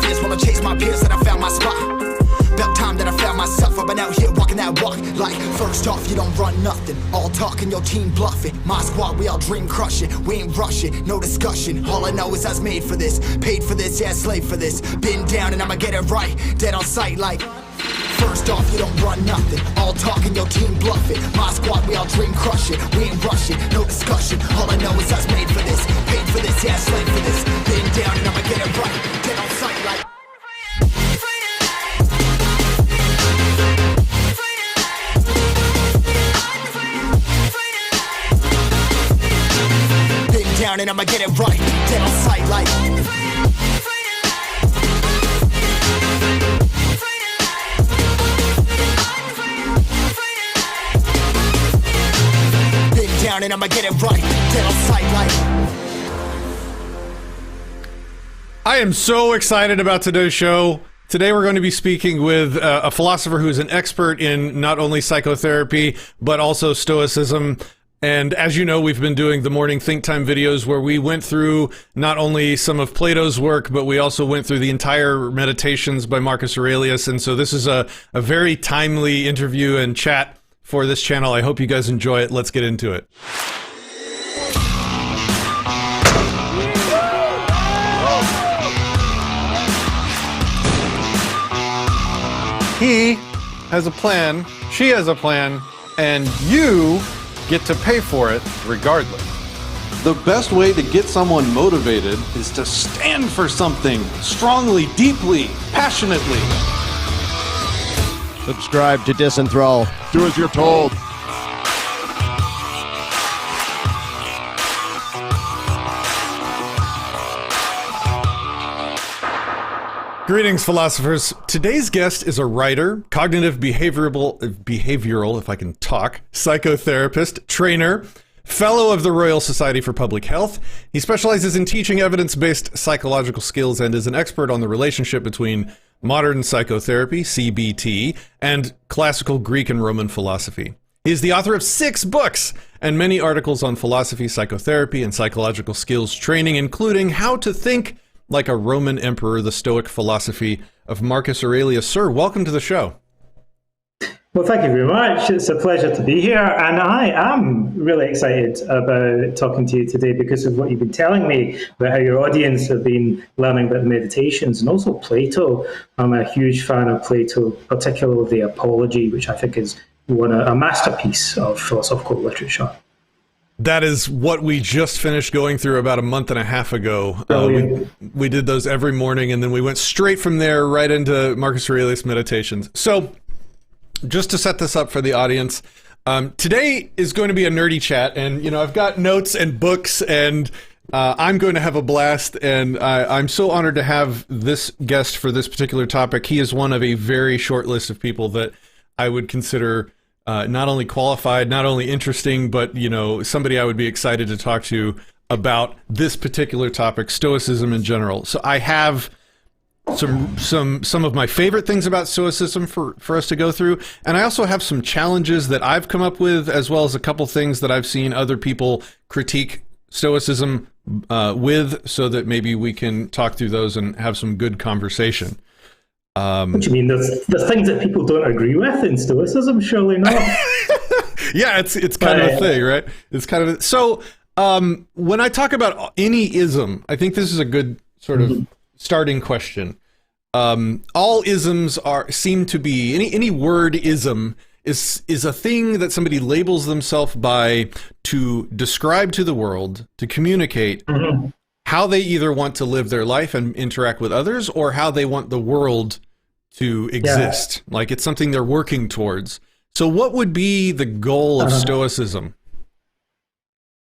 fears while I chase my peers, and I found my spot. About time that I found myself. I've been out here walking that walk. Like, first off, you don't run nothing. All talking, your team bluffing. My squad, we all dream crushing. We ain't rushing, no discussion. All I know is I was made for this. Paid for this, yeah, slave for this. Been down and I'ma get it right. Dead on sight like... First off, you don't run nothing. All talking, your team bluffing. My squad, we all dream crushing. We ain't rushing, no discussion. All I know is I was made for this. Paid for this, yeah, slave for this. Been down and I'ma get it right. Dead on sight like... Down and I'ma get it right. Dead on sight like... Been down and I'ma get it right. Dead on sight like... I am so excited about today's show. Today we're going to be speaking with a philosopher who is an expert in not only psychotherapy, but also Stoicism. And as you know, we've been doing the morning think time videos where we went through not only some of Plato's work, but we also went through the entire Meditations by Marcus Aurelius. And so this is a very timely interview and chat for this channel. I hope you guys enjoy it. Let's get into it. He has a plan, she has a plan, and you get to pay for it regardless. The best way to get someone motivated is to stand for something strongly, deeply, passionately. Subscribe to Disenthrall. Do as you're told. Greetings, philosophers. Today's guest is a writer, cognitive behavioral, if I can talk, psychotherapist, trainer, fellow of the Royal Society for Public Health. He specializes in teaching evidence-based psychological skills and is an expert on the relationship between modern psychotherapy, CBT, and classical Greek and Roman philosophy. He is the author of 6 books and many articles on philosophy, psychotherapy, and psychological skills training, including How to Think Like a Roman Emperor, the Stoic Philosophy of Marcus Aurelius. Sir, welcome to the show. Well, thank you very much. It's a pleasure to be here. And I am really excited about talking to you today because of what you've been telling me about how your audience have been learning about meditations and also Plato. I'm a huge fan of Plato, particularly the Apology, which I think is a masterpiece of philosophical literature. That is what we just finished going through about a month and a half ago. We did those every morning, and then we went straight from there right into Marcus Aurelius Meditations. So just to set this up for the audience, today is going to be a nerdy chat, and I've got notes and books, and I'm going to have a blast, and I'm so honored to have this guest for this particular topic. He is one of a very short list of people that I would consider not only qualified, not only interesting, but somebody I would be excited to talk to about this particular topic, Stoicism in general. So I have some of my favorite things about Stoicism for us to go through, and I also have some challenges that I've come up with, as well as a couple things that I've seen other people critique Stoicism with, so that maybe we can talk through those and have some good conversation. What do you mean? There's things that people don't agree with in Stoicism? Surely not. Yeah, it's kind of a thing, right? It's kind of so. When I talk about any ism, I think this is a good sort of starting question. All isms seem to be any word ism is a thing that somebody labels themselves by to describe to the world, to communicate how they either want to live their life and interact with others, or how they want the world to exist. Like it's something they're working towards. So what would be the goal of Stoicism?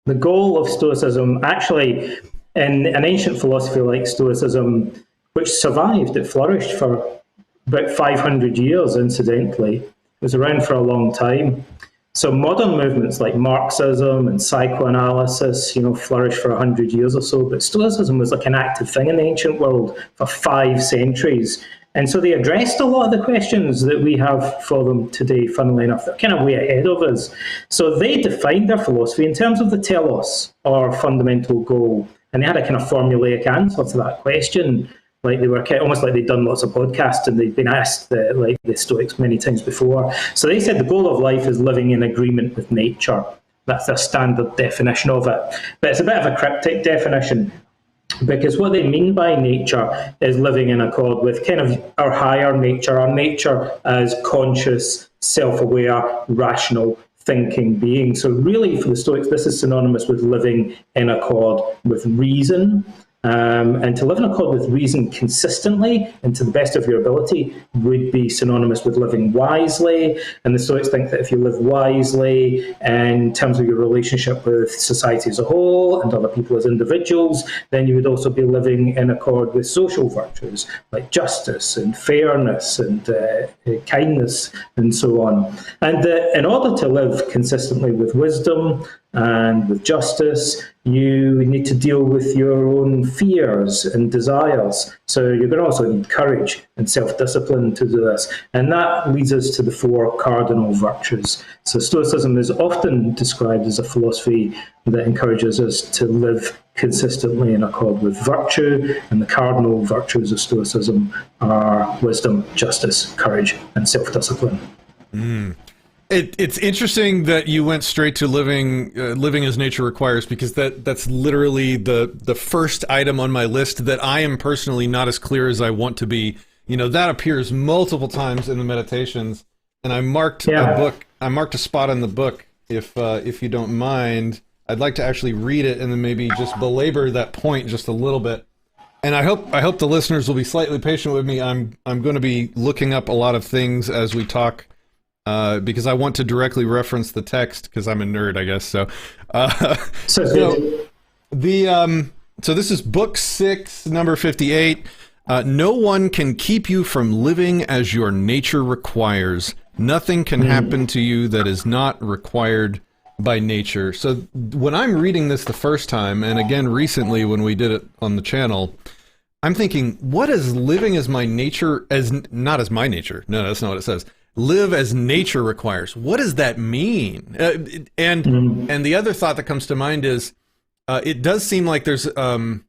The goal of Stoicism, actually, in an ancient philosophy like Stoicism, which survived, it flourished for about 500 years, incidentally. It was around for a long time. So modern movements like Marxism and psychoanalysis, flourished for 100 years or so, but Stoicism was like an active thing in the ancient world for 5 centuries. And so they addressed a lot of the questions that we have for them today, funnily enough. They're kind of way ahead of us. So they defined their philosophy in terms of the telos, or fundamental goal. And they had a kind of formulaic answer to that question. Like they were almost like they'd done lots of podcasts and they'd been asked like the Stoics many times before. So they said the goal of life is living in agreement with nature. That's their standard definition of it. But it's a bit of a cryptic definition, because what they mean by nature is living in accord with kind of our higher nature, our nature as conscious, self-aware, rational, thinking beings. So really for the Stoics, this is synonymous with living in accord with reason. And to live in accord with reason consistently and to the best of your ability would be synonymous with living wisely. And the Stoics think that if you live wisely in terms of your relationship with society as a whole and other people as individuals, then you would also be living in accord with social virtues like justice and fairness and kindness and so on. And in order to live consistently with wisdom and with justice, you need to deal with your own fears and desires. So you're going to also need courage and self-discipline to do this. And that leads us to the 4 cardinal virtues. So Stoicism is often described as a philosophy that encourages us to live consistently in accord with virtue. And the cardinal virtues of Stoicism are wisdom, justice, courage, and self-discipline. It's interesting that you went straight to living as nature requires, because that's literally the first item on my list that I am personally not as clear as I want to be. You know, that appears multiple times in the meditations, and I marked a spot in the book. If you don't mind, I'd like to actually read it and then maybe just belabor that point just a little bit. And I hope the listeners will be slightly patient with me. I'm going to be looking up a lot of things as we talk. Because I want to directly reference the text, because I'm a nerd, I guess. So, so this is book 6, number 58. No one can keep you from living as your nature requires. Nothing can happen to you that is not required by nature. So when I'm reading this the first time, and again recently when we did it on the channel, I'm thinking, what is living as my nature, not as my nature? No, that's not what it says. Live as nature requires. What does that mean? And the other thought that comes to mind is, it does seem like there's an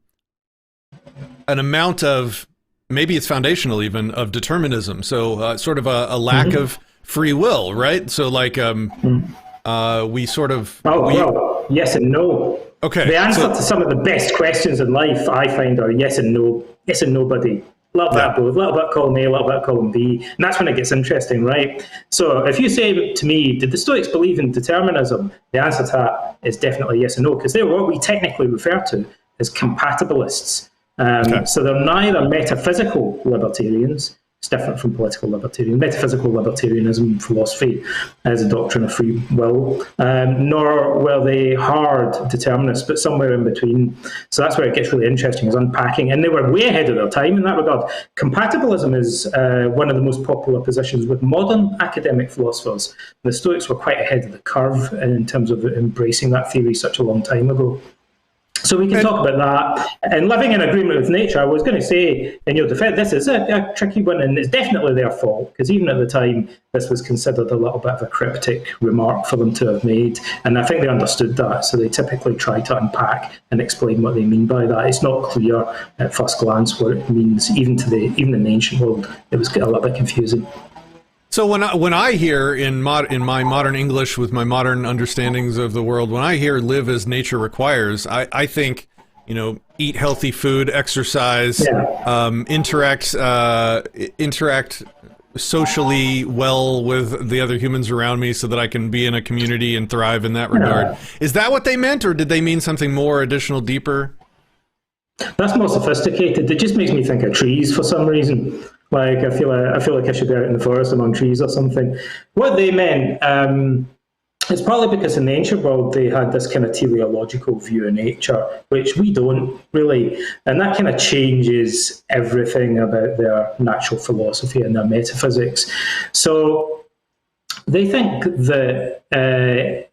amount of, maybe it's foundational even, of determinism. So sort of a lack of free will, right? So like we sort of... Well, yes and no. Okay. The answer to some of the best questions in life, I find, are yes and no. Yes and nobody. A little bit of both, a little bit column A, a little bit of column B, and that's when it gets interesting, right? So if you say to me, did the Stoics believe in determinism? The answer to that is definitely yes and no, because they're what we technically refer to as compatibilists. So they're neither metaphysical libertarians, it's different from political libertarian. Metaphysical libertarianism philosophy as a doctrine of free will, nor were they hard determinists, but somewhere in between. So that's where it gets really interesting, is unpacking. And they were way ahead of their time in that regard. Compatibilism is one of the most popular positions with modern academic philosophers. The Stoics were quite ahead of the curve in terms of embracing that theory such a long time ago. So we can talk about that. And living in agreement with nature, I was going to say, in your defense, this is a tricky one, and it's definitely their fault, because even at the time, this was considered a little bit of a cryptic remark for them to have made. And I think they understood that, so they typically try to unpack and explain what they mean by that. It's not clear at first glance what it means, even in the ancient world. It was a little bit confusing. So when I hear in my modern English with my modern understandings of the world, when I hear live as nature requires, I think, eat healthy food, exercise, interact socially well with the other humans around me so that I can be in a community and thrive in that regard. Is that what they meant, or did they mean something more additional, deeper? That's more sophisticated. It just makes me think of trees for some reason. Like I feel like I should be out in the forest among trees or something. What they meant, it's probably because in the ancient world they had this kind of teleological view of nature, which we don't really, and that kind of changes everything about their natural philosophy and their metaphysics. So they think that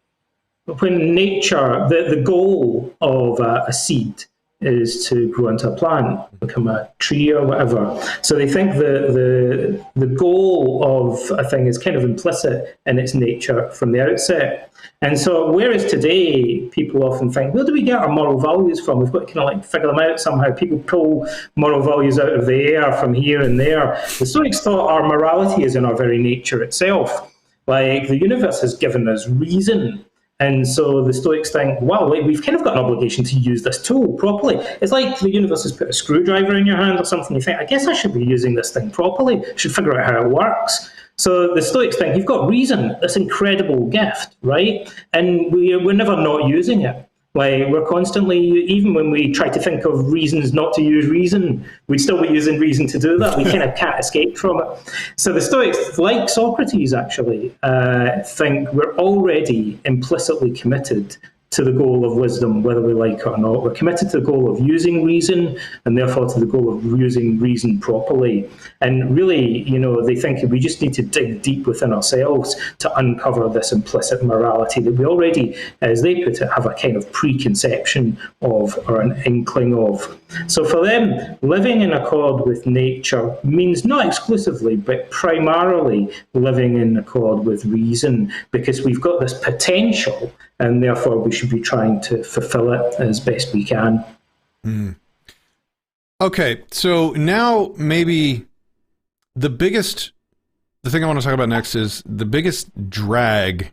when nature, the goal of a seed is to grow into a plant, become a tree or whatever. So they think the goal of a thing is kind of implicit in its nature from the outset. And so whereas today people often think, where do we get our moral values from? We've got to kind of like figure them out somehow. People pull moral values out of the air from here and there. The Stoics thought our morality is in our very nature itself. Like, the universe has given us reason. And so the Stoics think, well, we've kind of got an obligation to use this tool properly. It's like the universe has put a screwdriver in your hand or something. You think, I guess I should be using this thing properly. I should figure out how it works. So the Stoics think, you've got reason, this incredible gift, right? And we're never not using it. Like, we're constantly, even when we try to think of reasons not to use reason, we'd still be using reason to do that. We kind of can't escape from it. So the Stoics, like Socrates actually, think we're already implicitly committed to the goal of wisdom, whether we like it or not. We're committed to the goal of using reason, and therefore to the goal of using reason properly. And really, they think we just need to dig deep within ourselves to uncover this implicit morality that we already, as they put it, have a kind of preconception of, or an inkling of. So for them, living in accord with nature means not exclusively, but primarily living in accord with reason, because we've got this potential, and therefore we should be trying to fulfill it as best we can. Mm. Okay, so now maybe the thing I want to talk about next is the biggest drag,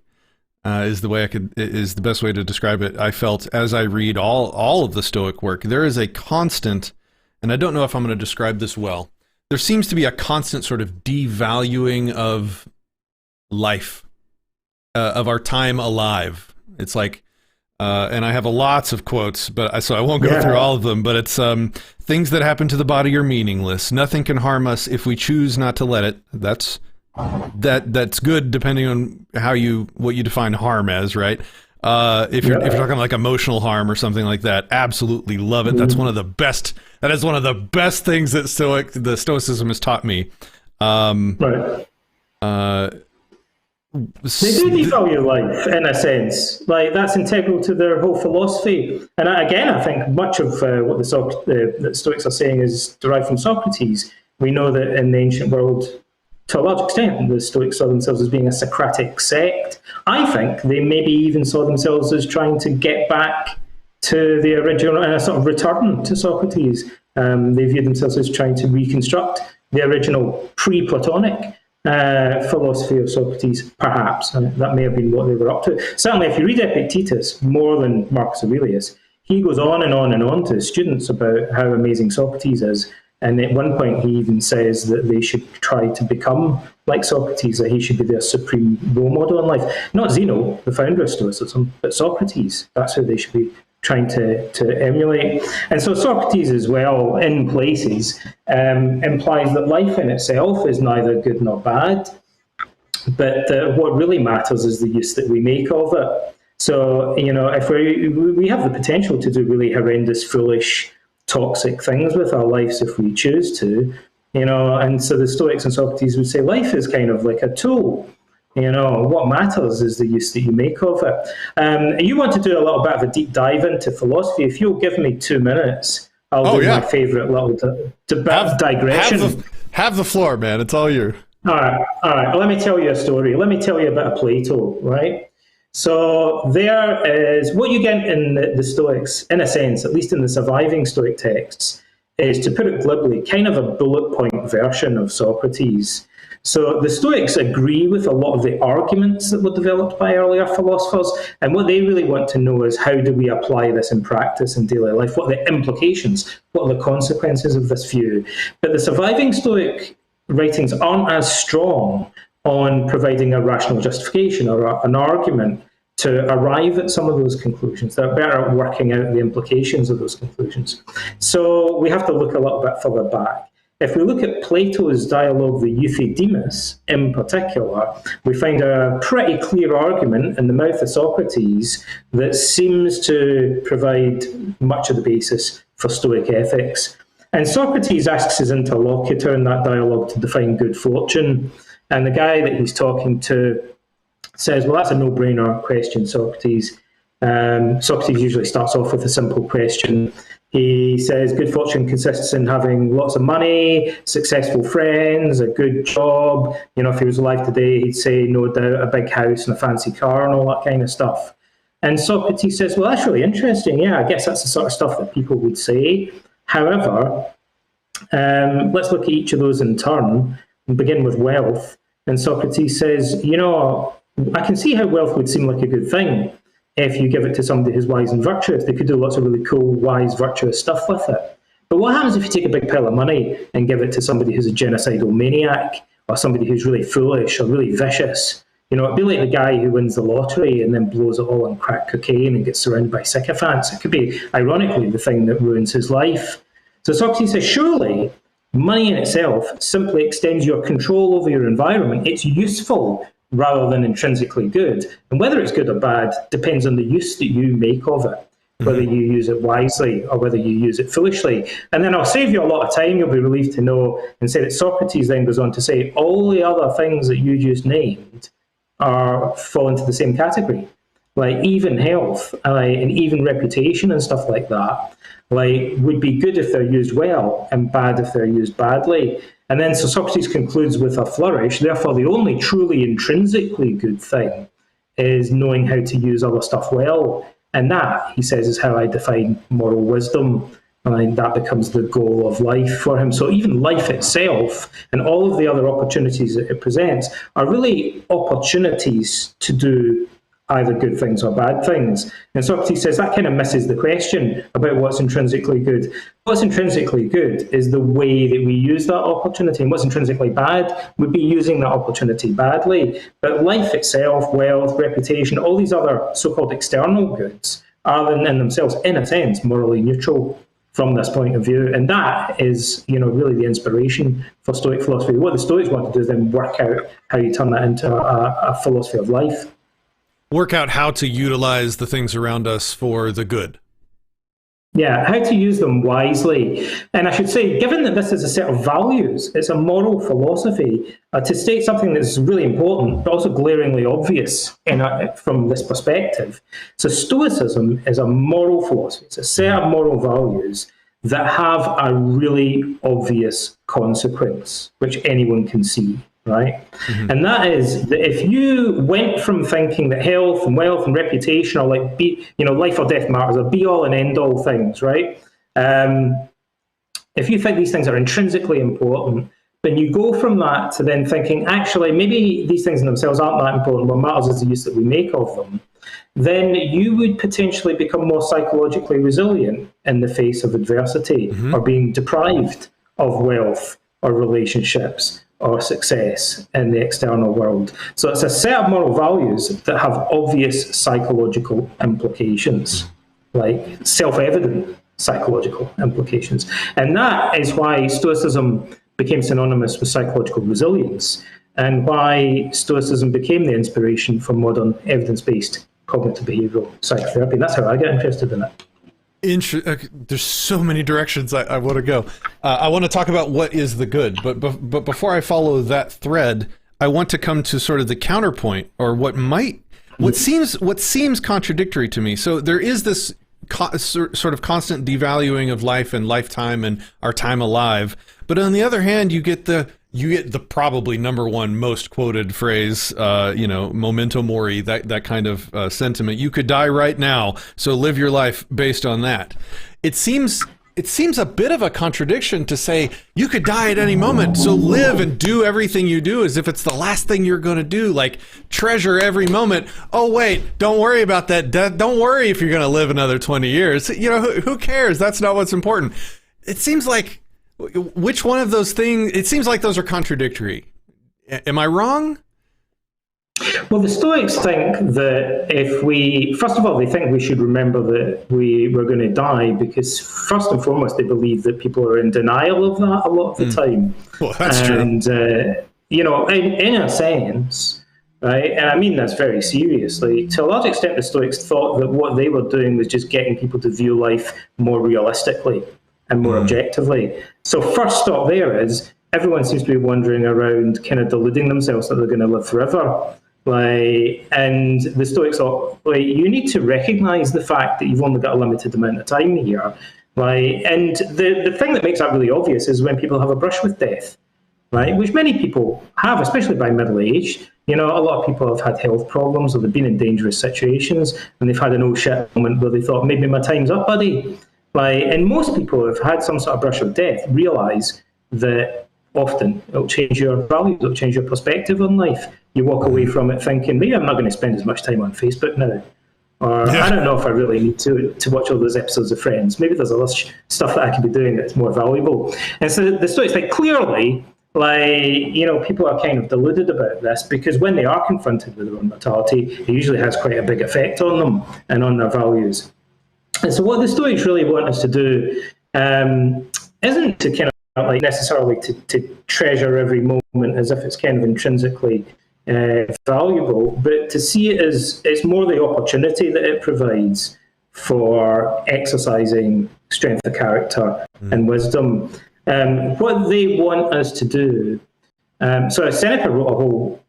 is the best way to describe it. I felt as I read all of the Stoic work, there is a constant, and I don't know if I'm going to describe this well, there seems to be a constant sort of devaluing of life, of our time alive. It's like, and I have lots of quotes, so I won't go through all of them, but it's things that happen to the body are meaningless. Nothing can harm us if we choose not to let it. That's good depending on what you define harm as, right? If you're talking like emotional harm or something like that, absolutely love it. That's one of the best. That is one of the best things that the Stoicism has taught me. Right. They do devalue life, in a sense. Like, that's integral to their whole philosophy. And again, I think much of what the Stoics are saying is derived from Socrates. We know that in the ancient world, to a large extent, the Stoics saw themselves as being a Socratic sect. I think they maybe even saw themselves as trying to get back to the original, and a sort of return to Socrates. They viewed themselves as trying to reconstruct the original pre-Platonic philosophy of Socrates, perhaps. That may have been what they were up to. Certainly, if you read Epictetus more than Marcus Aurelius, he goes on and on and on to his students about how amazing Socrates is. And at one point, he even says that they should try to become like Socrates, that he should be their supreme role model in life. Not Zeno, the founder of Stoicism, but Socrates. That's who they should be trying to emulate. And so Socrates as well, in places, implies that life in itself is neither good nor bad, but what really matters is the use that we make of it. So, if we have the potential to do really horrendous, foolish, toxic things with our lives if we choose to, and so the Stoics and Socrates would say life is kind of like a tool. What matters is the use that you make of it. You want to do a little bit of a deep dive into philosophy. If you'll give me 2 minutes, I'll do my favourite little digression. Have the floor, man. It's all you. All right. Let me tell you a story. Let me tell you a bit of Plato, right? So there is, what you get in the Stoics, in a sense, at least in the surviving Stoic texts, is, to put it glibly, kind of a bullet point version of Socrates. So the Stoics agree with a lot of the arguments that were developed by earlier philosophers, and what they really want to know is, how do we apply this in practice in daily life? What are the implications? What are the consequences of this view? But the surviving Stoic writings aren't as strong on providing a rational justification or an argument to arrive at some of those conclusions. They're better at working out the implications of those conclusions. So we have to look a little bit further back. If we look at Plato's dialogue, the Euthydemus, in particular, we find a pretty clear argument in the mouth of Socrates that seems to provide much of the basis for Stoic ethics. And Socrates asks his interlocutor in that dialogue to define good fortune. And the guy that he's talking to says, well, that's a no-brainer question, Socrates. Socrates usually starts off with a simple question. He says good fortune consists in having lots of money, successful friends, a good job. You know, if he was alive today, he'd say, no doubt, a big house and a fancy car and all that kind of stuff. And Socrates says, well, that's really interesting. Yeah, I guess that's the sort of stuff that people would say. However, let's look at each of those in turn and begin with wealth. And Socrates says, you know, I can see how wealth would seem like a good thing if you give it to somebody who's wise and virtuous. They could do lots of really cool, wise, virtuous stuff with it. But what happens if you take a big pile of money and give it to somebody who's a genocidal maniac, or somebody who's really foolish or really vicious? You know, it'd be like the guy who wins the lottery and then blows it all on crack cocaine and gets surrounded by sycophants. It could be, ironically, the thing that ruins his life. So Socrates says, surely money in itself simply extends your control over your environment. It's useful rather than intrinsically good. And whether it's good or bad depends on the use that you make of it, whether you use it wisely or whether you use it foolishly. And then I'll save you a lot of time, you'll be relieved to know, and say that Socrates then goes on to say all the other things that you just named fall into the same category, like even health, and even reputation and stuff like that, like would be good if they're used well and bad if they're used badly. And then so Socrates concludes with a flourish. Therefore, the only truly intrinsically good thing is knowing how to use other stuff well. And that, he says, is how I define moral wisdom. And that becomes the goal of life for him. So even life itself and all of the other opportunities that it presents are really opportunities to do either good things or bad things. And Socrates says that kind of misses the question about what's intrinsically good. What's intrinsically good is the way that we use that opportunity, and what's intrinsically bad would be using that opportunity badly. But life itself, wealth, reputation, all these other so-called external goods are in themselves, in a sense, morally neutral from this point of view. And that is, you know, really the inspiration for Stoic philosophy. What the Stoics want to do is then work out how you turn that into a philosophy of life. Work out how to utilize the things around us for the good. Yeah, how to use them wisely. And I should say, given that this is a set of values, it's a moral philosophy, to state something that's really important, but also glaringly obvious from this perspective. So Stoicism is a moral philosophy. It's a set of moral values that have a really obvious consequence, which anyone can see. Right? Mm-hmm. And that is that if you went from thinking that health and wealth and reputation are like, life or death matters, are be all and end all things, right? If you think these things are intrinsically important, then you go from that to then thinking, actually, maybe these things in themselves aren't that important. What matters is the use that we make of them. Then you would potentially become more psychologically resilient in the face of adversity, mm-hmm. or being deprived of wealth or relationships or success in the external world. So it's a set of moral values that have obvious psychological implications, like self-evident psychological implications. And that is why Stoicism became synonymous with psychological resilience, and why Stoicism became the inspiration for modern evidence-based cognitive behavioral psychotherapy. And that's how I got interested in it. There's so many directions I want to go. I want to talk about what is the good, but before I follow that thread, I want to come to sort of the counterpoint, or what seems contradictory to me. So there is this sort of constant devaluing of life and lifetime and our time alive, but on the other hand, you get the probably number one most quoted phrase, memento mori, that kind of sentiment. You could die right now, so live your life based on that. It seems a bit of a contradiction to say you could die at any moment, so live and do everything you do as if it's the last thing you're going to do, like treasure every moment. Oh wait, don't worry about that death. Don't worry if you're going to live another 20 years. Who cares? That's not what's important. It seems like, which one of those things, it seems like those are contradictory. Am I wrong? Well, the Stoics think that first of all, they think we should remember that we're going to die, because first and foremost, they believe that people are in denial of that a lot of the time. Well, that's true. And, in a sense, right, and I mean this very seriously, to a large extent, the Stoics thought that what they were doing was just getting people to view life more realistically and more objectively. So first stop there is, everyone seems to be wandering around kind of deluding themselves that they're going to live forever. And the Stoics thought, you need to recognize the fact that you've only got a limited amount of time here. Like, and the thing that makes that really obvious is when people have a brush with death, right? Which many people have, especially by middle age. You know, a lot of people have had health problems or they've been in dangerous situations and they've had an oh shit moment where they thought, maybe my time's up, buddy. Like, and most people who have had some sort of brush with death realize that often it'll change your values, it'll change your perspective on life. You walk away from it thinking, maybe I'm not going to spend as much time on Facebook now. Or I don't know if I really need to watch all those episodes of Friends. Maybe there's other stuff that I could be doing that's more valuable. And so the Stoics, like, clearly, like, you know, people are kind of deluded about this because when they are confronted with their own mortality, it usually has quite a big effect on them and on their values. And so what the Stoics really want us to do isn't to kind of like necessarily to treasure every moment as if it's kind of intrinsically valuable, but to see it as it's more the opportunity that it provides for exercising strength of character and wisdom. What they want us to do. So Seneca wrote a whole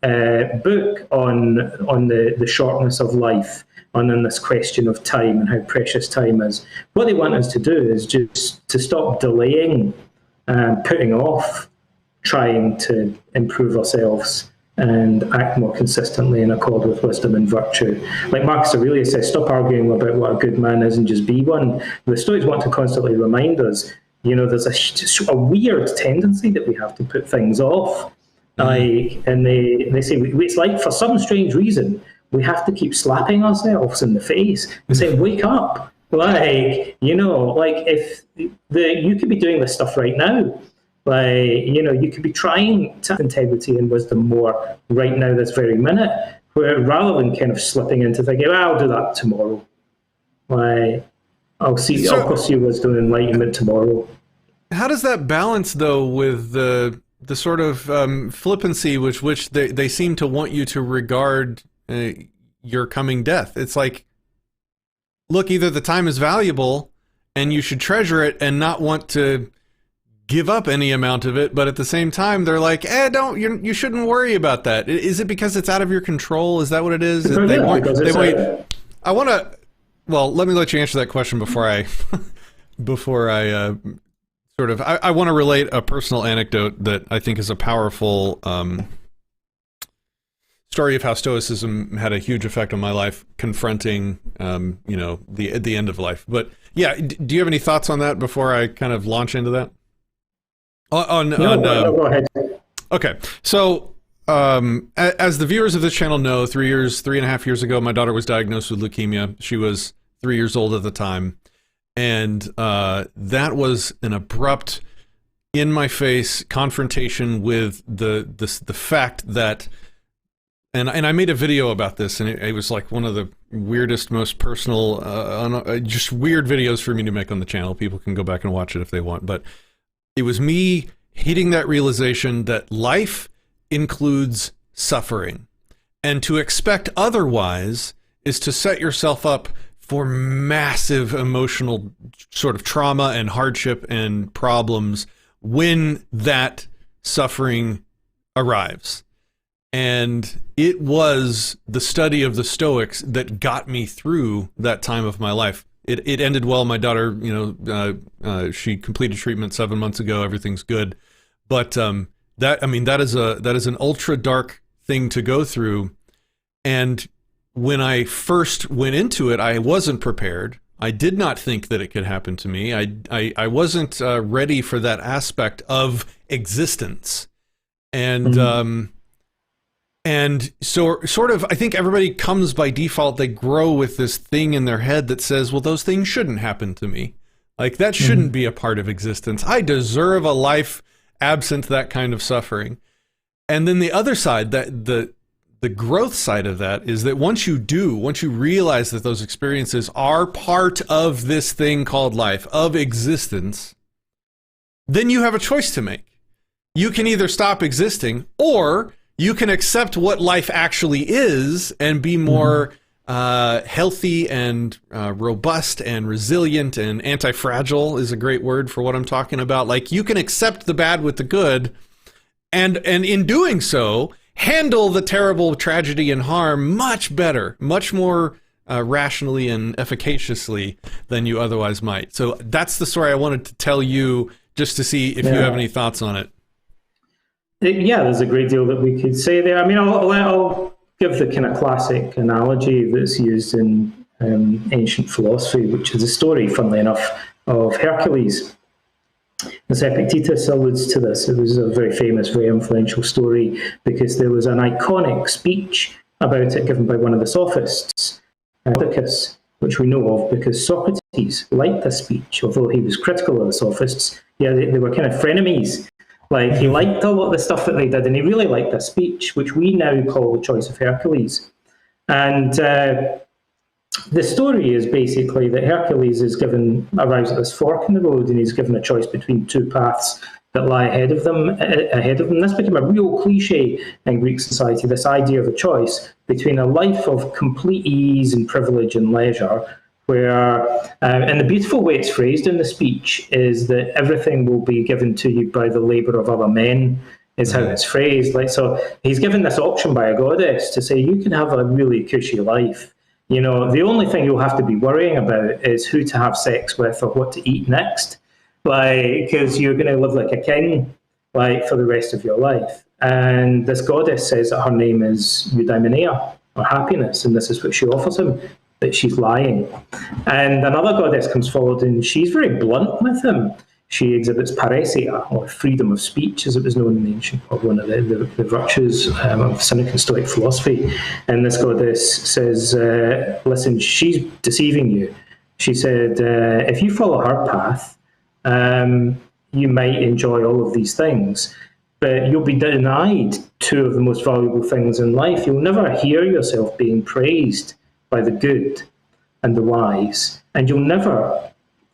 book on the shortness of life, on this question of time and how precious time is. What they want us to do is just to stop delaying, putting off, trying to improve ourselves and act more consistently in accord with wisdom and virtue. Like Marcus Aurelius says, stop arguing about what a good man is and just be one. The Stoics want to constantly remind us, you know, there's a weird tendency that we have to put things off. Like, and they say, it's like for some strange reason, we have to keep slapping ourselves in the face and saying, wake up. Like, you know, like if you could be doing this stuff right now. Like, you know, you could be trying to have integrity and wisdom more right now, this very minute, where rather than kind of slipping into thinking, well, I'll do that tomorrow. Like, I'll pursue wisdom and enlightenment tomorrow. How does that balance, though, with the sort of flippancy with which they seem to want you to regard your coming death? It's like, look, either the time is valuable and you should treasure it and not want to give up any amount of it, but at the same time they're like, you shouldn't worry about that. Is it because it's out of your control? Is that what it is? I want to, well, let me let you answer that question before I sort of, I want to relate a personal anecdote that I think is a powerful story of how Stoicism had a huge effect on my life, confronting, you know, the end of life. But yeah, do you have any thoughts on that before I kind of launch into that? Go ahead. Okay, so as the viewers of this channel know, 3.5 years ago, my daughter was diagnosed with leukemia. She was 3 years old at the time, and that was an abrupt, in-my-face confrontation with the fact that, and I made a video about this, and it was like one of the weirdest, most personal, just weird videos for me to make on the channel. People can go back and watch it if they want, but it was me hitting that realization that life includes suffering, and to expect otherwise is to set yourself up for massive emotional sort of trauma and hardship and problems when that suffering arrives. And it was the study of the Stoics that got me through that time of my life. It ended well. My daughter, you know, she completed treatment 7 months ago. Everything's good. But that is an ultra dark thing to go through. And when I first went into it, I wasn't prepared. I did not think that it could happen to me. I wasn't ready for that aspect of existence. And and so sort of, I think everybody comes by default, they grow with this thing in their head that says, well, those things shouldn't happen to me. Like, that shouldn't be a part of existence. I deserve a life absent that kind of suffering. And then the other side, that the growth side of that is that once you realize that those experiences are part of this thing called life, of existence, then you have a choice to make. You can either stop existing, or you can accept what life actually is and be more healthy and robust and resilient, and anti-fragile is a great word for what I'm talking about. Like, you can accept the bad with the good, and in doing so, handle the terrible tragedy and harm much better, much more rationally and efficaciously than you otherwise might. So that's the story I wanted to tell you, just to see if you have any thoughts on it. Yeah, there's a great deal that we could say there. I mean, I'll give the kind of classic analogy that's used in ancient philosophy, which is the story, funnily enough, of Hercules. As Epictetus alludes to this, it was a very famous, very influential story because there was an iconic speech about it given by one of the sophists, Odysee, which we know of because Socrates liked this speech, although he was critical of the sophists. Yeah, they were kind of frenemies. Like, he liked a lot of the stuff that they did, and he really liked this speech, which we now call the choice of Hercules. And the story is basically that Hercules arrives at this fork in the road, and he's given a choice between two paths that lie ahead of them. This became a real cliche in Greek society, this idea of a choice between a life of complete ease and privilege and leisure, where, and the beautiful way it's phrased in the speech is that everything will be given to you by the labour of other men, is how it's phrased. Like, so he's given this option by a goddess to say, you can have a really cushy life. You know, the only thing you'll have to be worrying about is who to have sex with or what to eat next, like, because you're going to live like a king, like, for the rest of your life. And this goddess says that her name is Eudaimonia, or happiness, and this is what she offers him, that she's lying. And another goddess comes forward, and she's very blunt with him. She exhibits paresia, or freedom of speech, as it was known in the ancient, or one of the virtues of Cynic and Stoic philosophy. And this goddess says, listen, she's deceiving you. She said, if you follow her path, you might enjoy all of these things, but you'll be denied two of the most valuable things in life. You'll never hear yourself being praised by the good and the wise, and you'll never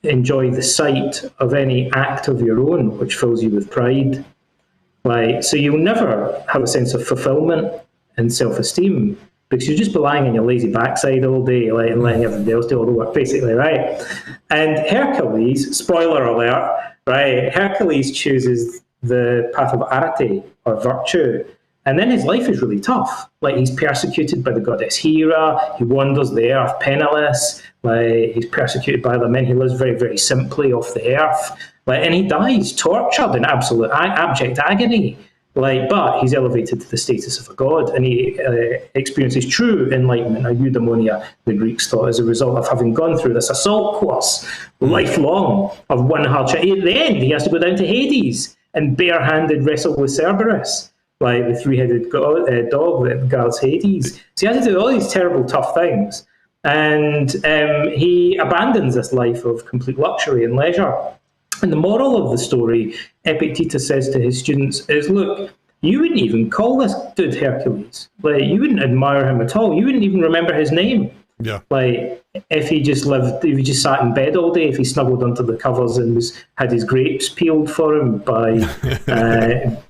enjoy the sight of any act of your own which fills you with pride. Like, so you'll never have a sense of fulfillment and self-esteem because you'll just be lying on your lazy backside all day, like, and letting everybody else do all the work, basically, right? And Hercules, spoiler alert, right? Hercules chooses the path of arete, or virtue. And then his life is really tough. Like, he's persecuted by the goddess Hera. He wanders the earth penniless. Like, he's persecuted by other men. He lives very, very simply off the earth. Like, and he dies tortured in absolute abject agony. Like, but he's elevated to the status of a god, and he experiences true enlightenment, or eudaimonia, the Greeks thought, as a result of having gone through this assault course, lifelong, of one hardship. At the end, he has to go down to Hades and barehanded wrestle with Cerberus, like the three-headed dog that guards Hades. So he has to do all these terrible, tough things. And he abandons this life of complete luxury and leisure. And the moral of the story, Epictetus says to his students, is, look, you wouldn't even call this dude Hercules. Like, you wouldn't admire him at all. You wouldn't even remember his name. Yeah. Like, if he just sat in bed all day, if he snuggled under the covers and had his grapes peeled for him by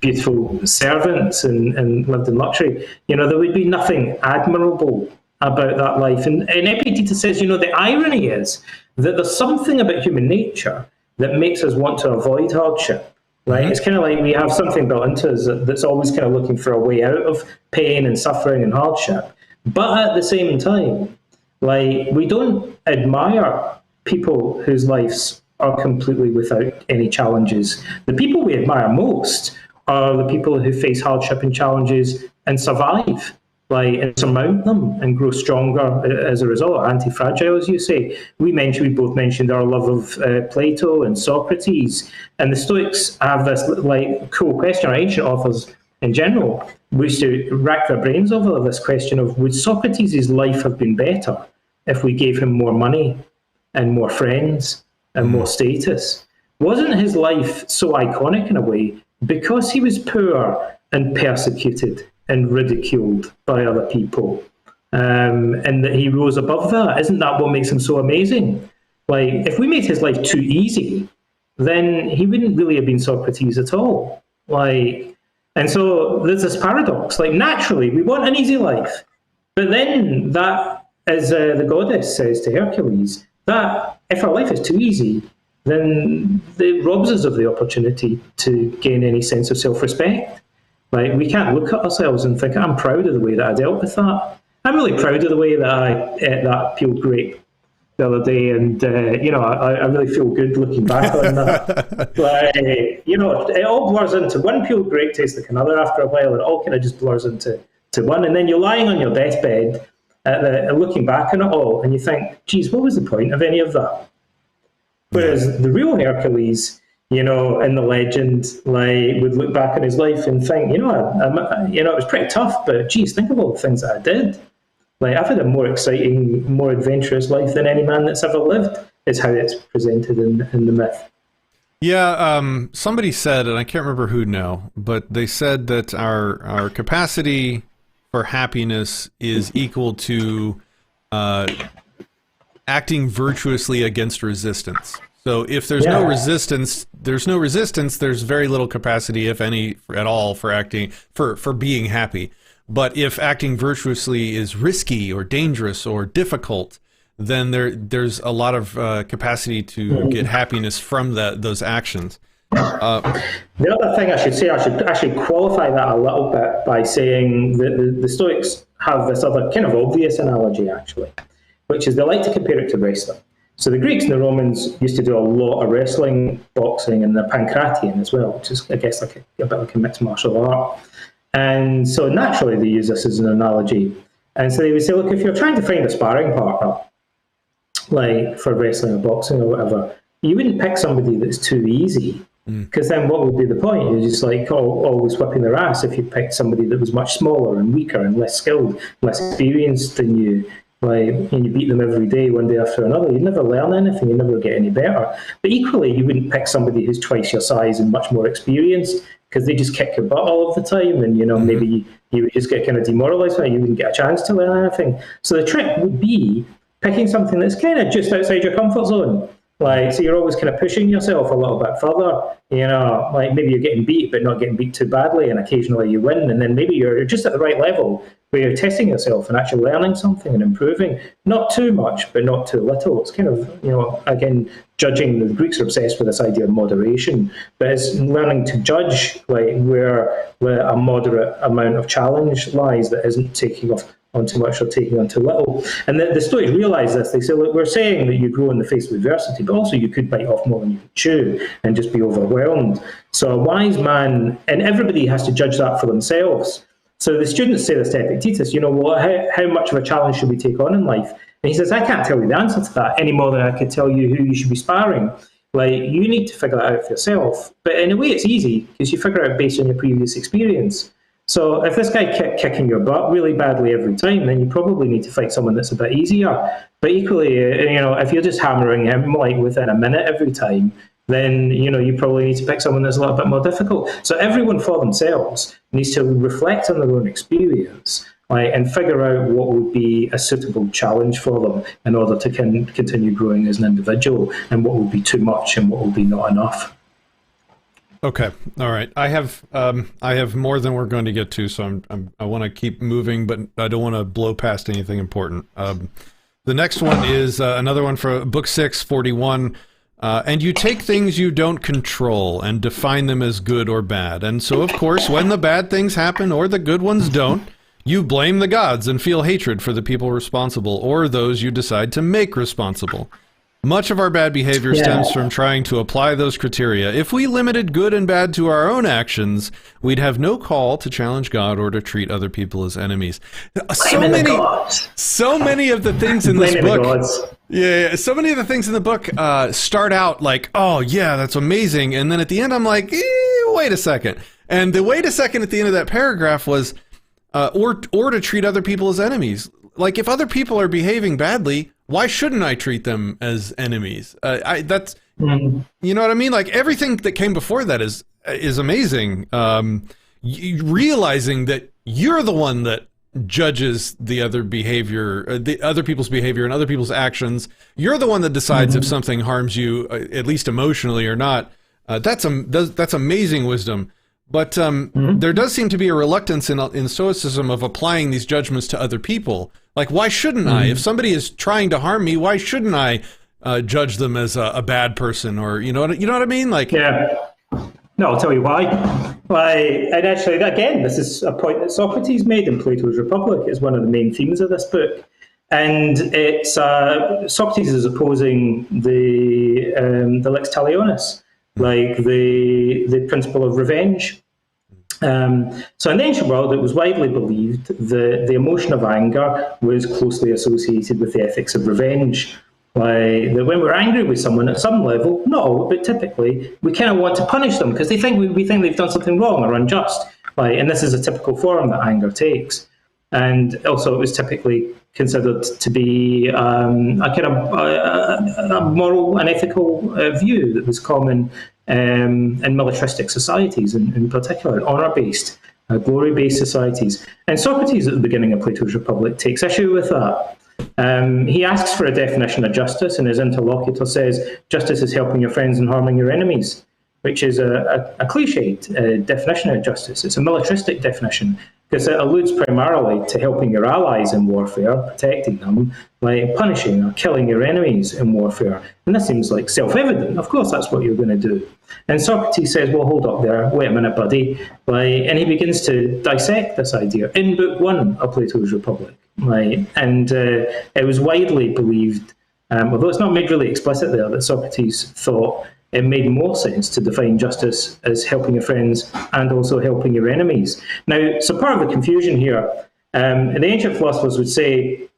beautiful servants and lived in luxury, you know, there would be nothing admirable about that life. And Epictetus says, you know, the irony is that there's something about human nature that makes us want to avoid hardship. Right? It's kind of like we have something built into us that's always kind of looking for a way out of pain and suffering and hardship. But at the same time, like, we don't admire people whose lives are completely without any challenges. The people we admire most are the people who face hardship and challenges and survive, like, and surmount them and grow stronger as a result, anti-fragile, as you say. We both mentioned our love of Plato and Socrates, and the Stoics have this, like, cool question, or ancient authors in general, we used to rack their brains over this question of, would Socrates' life have been better if we gave him more money and more friends and more status? Wasn't his life so iconic in a way because he was poor and persecuted and ridiculed by other people, and that he rose above that? Isn't that what makes him so amazing? Like, if we made his life too easy, then he wouldn't really have been Socrates at all. Like, and so there's this paradox. Like, naturally, we want an easy life, but then that, as the goddess says to Hercules, that if our life is too easy, then it robs us of the opportunity to gain any sense of self-respect. Like, we can't look at ourselves and think, I'm proud of the way that I dealt with that. I'm really proud of the way that I ate that peeled grape the other day, and I really feel good looking back on that. It all blurs into one. Peeled grape tastes like another after a while, and it all kind of just blurs into one. And then you're lying on your deathbed, looking back on it all, and you think, "Geez, what was the point of any of that?" Whereas the real Hercules, in the legend, would look back on his life and think, it was pretty tough, but geez, think of all the things that I did. I've had a more exciting, more adventurous life than any man that's ever lived, is how it's presented in the myth. Yeah, somebody said, and I can't remember who now, but they said that our capacity for happiness is equal to acting virtuously against resistance. So if there's no resistance, there's very little capacity, if any, at all, for acting, for being happy. But if acting virtuously is risky or dangerous or difficult, then there's a lot of capacity to get happiness from those actions. The other thing I should say, I should actually qualify that a little bit by saying that the Stoics have this other kind of obvious analogy, actually, which is they like to compare it to wrestling. So the Greeks and the Romans used to do a lot of wrestling, boxing, and the Pancratian as well, which is, I guess, a bit like a mixed martial art. And so naturally they use this as an analogy. And so they would say, look, if you're trying to find a sparring partner, like for wrestling or boxing or whatever, you wouldn't pick somebody that's too easy, because then what would be the point? You're just always whipping their ass if you picked somebody that was much smaller and weaker and less skilled, less experienced than you. And you beat them every day, one day after another. You'd never learn anything. You'd never get any better. But equally, you wouldn't pick somebody who's twice your size and much more experienced, because they just kick your butt all of the time, and maybe you would just get kind of demoralised, and you wouldn't get a chance to learn anything. So the trick would be picking something that's kind of just outside your comfort zone. So you're always kind of pushing yourself a little bit further, maybe you're getting beat, but not getting beat too badly, and occasionally you win, and then maybe you're just at the right level where you're testing yourself and actually learning something and improving. Not too much, but not too little. It's kind of, again, judging. The Greeks are obsessed with this idea of moderation, but it's learning to judge where a moderate amount of challenge lies that isn't taking off on too much or taking on too little. And the Stoics realize this. They say, look, we're saying that you grow in the face of adversity, but also you could bite off more than you could chew and just be overwhelmed. So a wise man, and everybody has to judge that for themselves. So the students say this to Epictetus, how much of a challenge should we take on in life? And he says, I can't tell you the answer to that any more than I could tell you who you should be sparring. You need to figure that out for yourself. But in a way, it's easy, because you figure it out based on your previous experience. So if this guy kept kicking your butt really badly every time, then you probably need to fight someone that's a bit easier. But equally, if you're just hammering him within a minute every time, then you probably need to pick someone that's a little bit more difficult. So everyone for themselves needs to reflect on their own experience, and figure out what would be a suitable challenge for them in order to continue growing as an individual, and what would be too much and what would be not enough. Okay. All right. I have more than we're going to get to, so I want to keep moving, but I don't want to blow past anything important. The next one is another one for Book 6, 41. And you take things you don't control and define them as good or bad. And so, of course, when the bad things happen or the good ones don't, you blame the gods and feel hatred for the people responsible or those you decide to make responsible. Much of our bad behavior stems from trying to apply those criteria. If we limited good and bad to our own actions, we'd have no call to challenge God or to treat other people as enemies. So many of the things in this book, so many of the things in the book start out like, oh yeah, that's amazing, and then at the end I'm like, wait a second. And the wait a second at the end of that paragraph was, or to treat other people as enemies. Like, if other people are behaving badly, why shouldn't I treat them as enemies? That's, you know what I mean? Like, everything that came before that is amazing. Realizing that you're the one that judges the other behavior, the other people's behavior and other people's actions. You're the one that decides if something harms you, at least emotionally or not. That's amazing wisdom. But there does seem to be a reluctance in Stoicism of applying these judgments to other people. Like, why shouldn't I? If somebody is trying to harm me, why shouldn't I judge them as a bad person? Or you know what I mean? Like, no, I'll tell you why. And actually, again, this is a point that Socrates made in Plato's Republic. It's one of the main themes of this book. And it's Socrates is opposing the lex talionis, like the principle of revenge. So in the ancient world, it was widely believed that the emotion of anger was closely associated with the ethics of revenge. That when we're angry with someone at some level, not all, but typically, we kind of want to punish them because we think they've done something wrong or unjust. And this is a typical form that anger takes. And also, it was typically considered to be a kind of a moral and ethical view that was common in militaristic societies, in particular, honour-based, glory-based societies. And Socrates, at the beginning of Plato's Republic, takes issue with that. He asks for a definition of justice, and his interlocutor says, justice is helping your friends and harming your enemies, which is a cliched definition of justice. It's a militaristic definition, because it alludes primarily to helping your allies in warfare, protecting them, like punishing or killing your enemies in warfare. And this seems like self-evident. Of course, that's what you're going to do. And Socrates says, well, hold up there. Wait a minute, buddy. And he begins to dissect this idea in Book 1 of Plato's Republic. And it was widely believed, although it's not made really explicit there, that Socrates thought it made more sense to define justice as helping your friends and also helping your enemies. Now, so part of the confusion here, the ancient philosophers would say,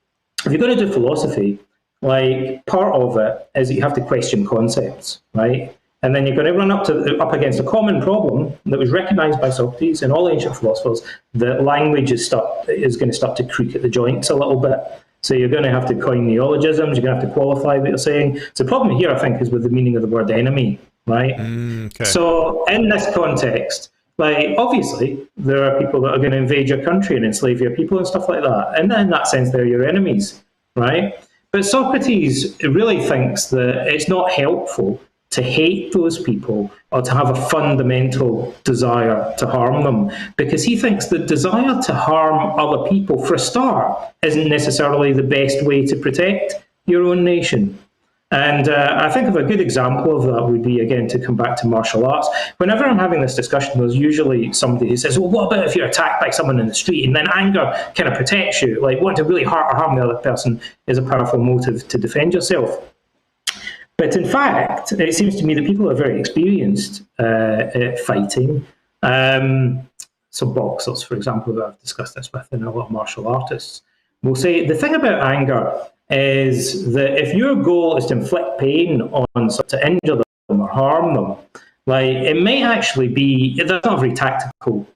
if you're going to do philosophy, part of it is that you have to question concepts, right? And then you're going to run up against a common problem that was recognized by Socrates and all ancient philosophers, that language is going to start to creak at the joints a little bit. So you're going to have to coin neologisms, you're going to have to qualify what you're saying. So the problem here, I think, is with the meaning of the word enemy, right? Okay. So in this context, obviously, there are people that are going to invade your country and enslave your people and stuff like that. And in that sense, they're your enemies, right? But Socrates really thinks that it's not helpful to hate those people or to have a fundamental desire to harm them, because he thinks the desire to harm other people, for a start, isn't necessarily the best way to protect your own nation. And I think of a good example of that would be, again, to come back to martial arts. Whenever I'm having this discussion, there's usually somebody who says, well, what about if you're attacked by someone in the street? And then anger kind of protects you. Wanting to really hurt or harm the other person is a powerful motive to defend yourself. But in fact, it seems to me that people are very experienced at fighting. So boxers, for example, that I've discussed this with, and a lot of martial artists, will say the thing about anger is that if your goal is to inflict pain on someone, to injure them or harm them, it may actually be, that's not a very tactical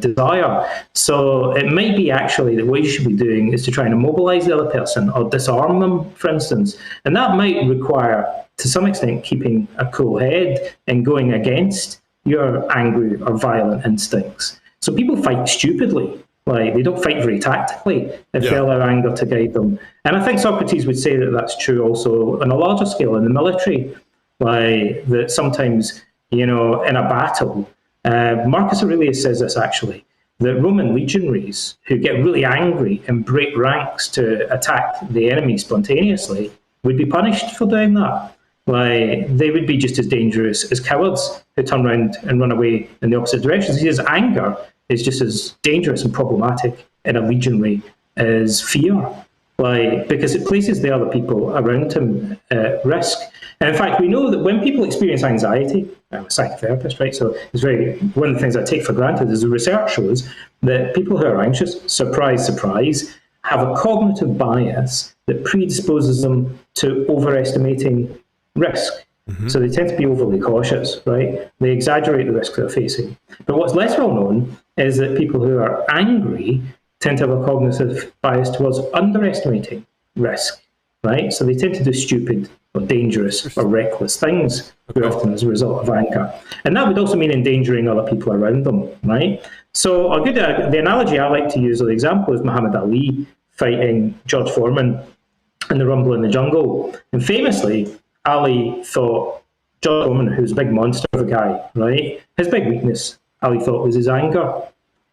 desire. So it might be actually that what you should be doing is to try and immobilize the other person or disarm them, for instance. And that might require, to some extent, keeping a cool head and going against your angry or violent instincts. So people fight stupidly. They don't fight very tactically if they allow anger to guide them. And I think Socrates would say that that's true also on a larger scale in the military. That sometimes, in a battle, Marcus Aurelius says this actually, that Roman legionaries who get really angry and break ranks to attack the enemy spontaneously would be punished for doing that. They would be just as dangerous as cowards who turn around and run away in the opposite direction. He says anger is just as dangerous and problematic in a legionary as fear, because it places the other people around him at risk. And in fact, we know that when people experience anxiety, I'm a psychotherapist, right? So it's one of the things I take for granted is the research shows that people who are anxious, surprise, surprise, have a cognitive bias that predisposes them to overestimating risk. Mm-hmm. So they tend to be overly cautious, right? They exaggerate the risk they're facing. But what's less well known is that people who are angry tend to have a cognitive bias towards underestimating risk, right? So they tend to do stupid or dangerous or reckless things very often as a result of anger. And that would also mean endangering other people around them, right? So the analogy I like to use, or the example, is Muhammad Ali fighting George Foreman in the Rumble in the Jungle. And famously, Ali thought George Foreman, who's a big monster of a guy, right? His big weakness, Ali thought, was his anger.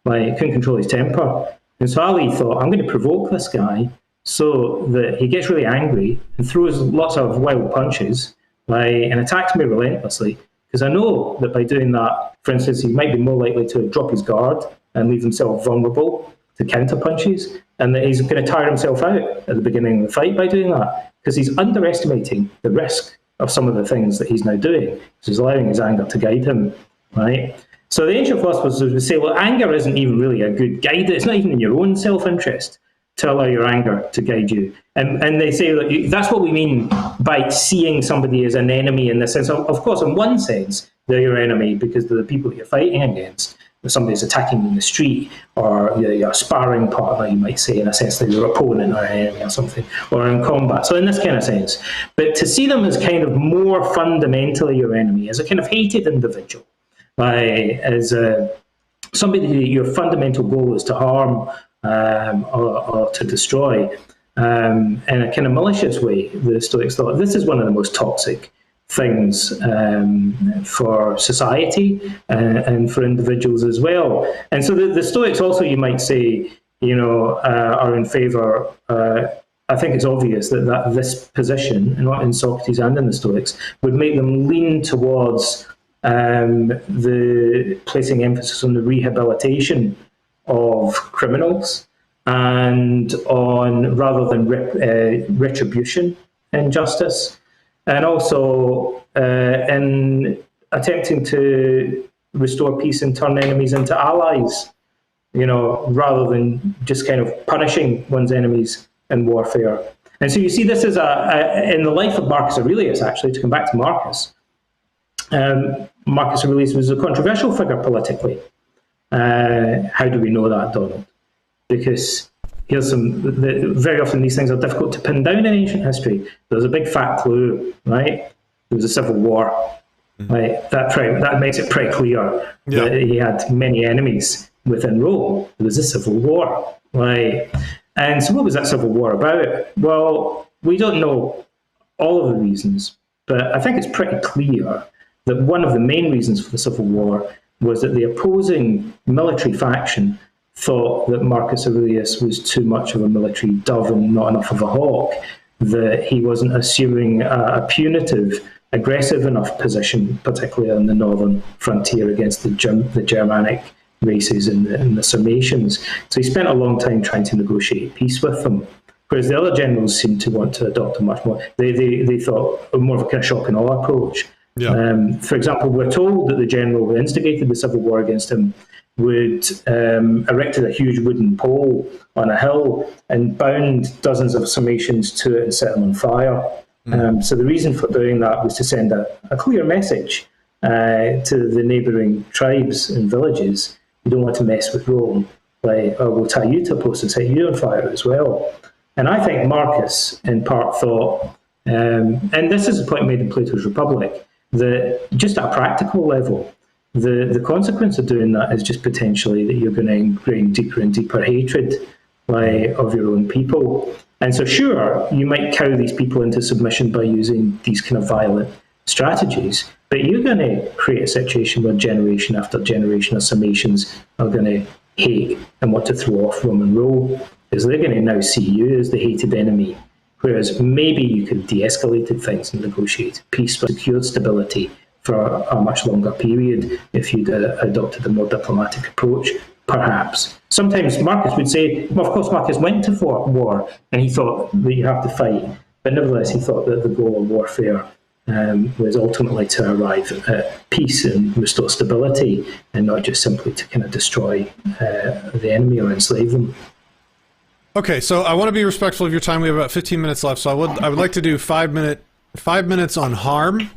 He couldn't control his temper. And so Ali thought, I'm going to provoke this guy so that he gets really angry and throws lots of wild punches, and attacks me relentlessly, Because I know that by doing that, for instance, he might be more likely to drop his guard and leave himself vulnerable to counter punches, and that he's going to tire himself out at the beginning of the fight by doing that, because he's underestimating the risk of some of the things that he's now doing. So he's allowing his anger to guide him, right? So the ancient philosophers would say, well, anger isn't even really a good guide. It's not even in your own self-interest to allow your anger to guide you. And they say that that's what we mean by seeing somebody as an enemy, in the sense of course, in one sense, they're your enemy because they're the people that you're fighting against. If somebody's attacking you in the street, or your sparring partner, you might say, in a sense, that your opponent or enemy or something, or in combat. So in this kind of sense. But to see them as kind of more fundamentally your enemy, as a kind of hated individual, as somebody that your fundamental goal is to harm or to destroy, in a kind of malicious way, the Stoics thought this is one of the most toxic things for society and for individuals as well. And so the Stoics also, you might say, are in favour. I think it's obvious that this position, in Socrates and in the Stoics, would make them lean towards the placing emphasis on the rehabilitation of criminals, and on rather than retribution and justice, and also in attempting to restore peace and turn enemies into allies, rather than just kind of punishing one's enemies in warfare. And so you see this as in the life of Marcus Aurelius, actually, to come back to Marcus. Marcus Aurelius was a controversial figure politically. How do we know that, Donald? Because very often these things are difficult to pin down in ancient history. There's a big fat clue, right? There was a civil war, right? That makes it pretty clear that he had many enemies within Rome. There was a civil war, right? And so what was that civil war about? Well, we don't know all of the reasons, but I think it's pretty clear that one of the main reasons for the civil war was that the opposing military faction thought that Marcus Aurelius was too much of a military dove and not enough of a hawk, that he wasn't assuming a punitive, aggressive enough position, particularly on the northern frontier against the Germanic races and the Sarmatians. So he spent a long time trying to negotiate peace with them, whereas the other generals seemed to want to adopt a much more, they thought, more of a kind of shock and awe approach. Yeah. For example, we're told that the general who instigated the civil war against him would erected a huge wooden pole on a hill and bound dozens of Sarmatians to it and set them on fire. So the reason for doing that was to send a clear message to the neighbouring tribes and villages: you don't want to mess with Rome, or we'll tie you to a post and set you on fire as well. And I think Marcus, in part, thought, and this is a point made in Plato's Republic, that just at a practical level, the consequence of doing that is just potentially that you're going to ingrain deeper and deeper hatred of your own people. And so sure, you might cow these people into submission by using these kind of violent strategies, but you're going to create a situation where generation after generation of Sarmatians are going to hate and want to throw off Roman rule, because they're going to now see you as the hated enemy. Whereas maybe you could have de-escalated things and negotiated peace, but secured stability for a much longer period if you'd adopted a more diplomatic approach, perhaps. Sometimes Marcus would say, well, of course, Marcus went to war, and he thought that you have to fight. But nevertheless, he thought that the goal of warfare was ultimately to arrive at peace and restore stability, and not just simply to kind of destroy the enemy or enslave them. Okay, so I want to be respectful of your time. We have about 15 minutes left, so I would like to do 5 minutes on harm,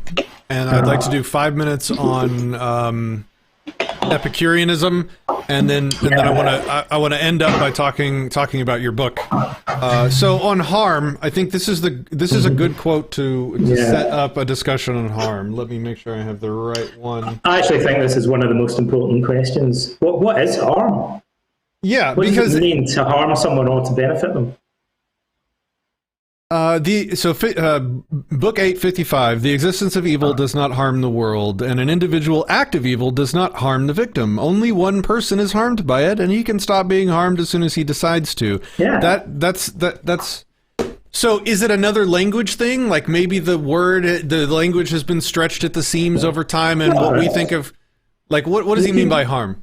and I'd like to do 5 minutes on Epicureanism, and then I want to end up by talking about your book. So on harm, I think this is a good quote to set up a discussion on harm. Let me make sure I have the right one. I actually think this is one of the most important questions. What is harm? Yeah, what does it mean to harm someone or to benefit them? Book 855, the existence of evil does not harm the world, and an individual act of evil does not harm the victim. Only one person is harmed by it, and he can stop being harmed as soon as he decides to. Yeah. That's So is it another language thing? Like maybe the language has been stretched at the seams over time, and what we think of, like, what does he mean by harm?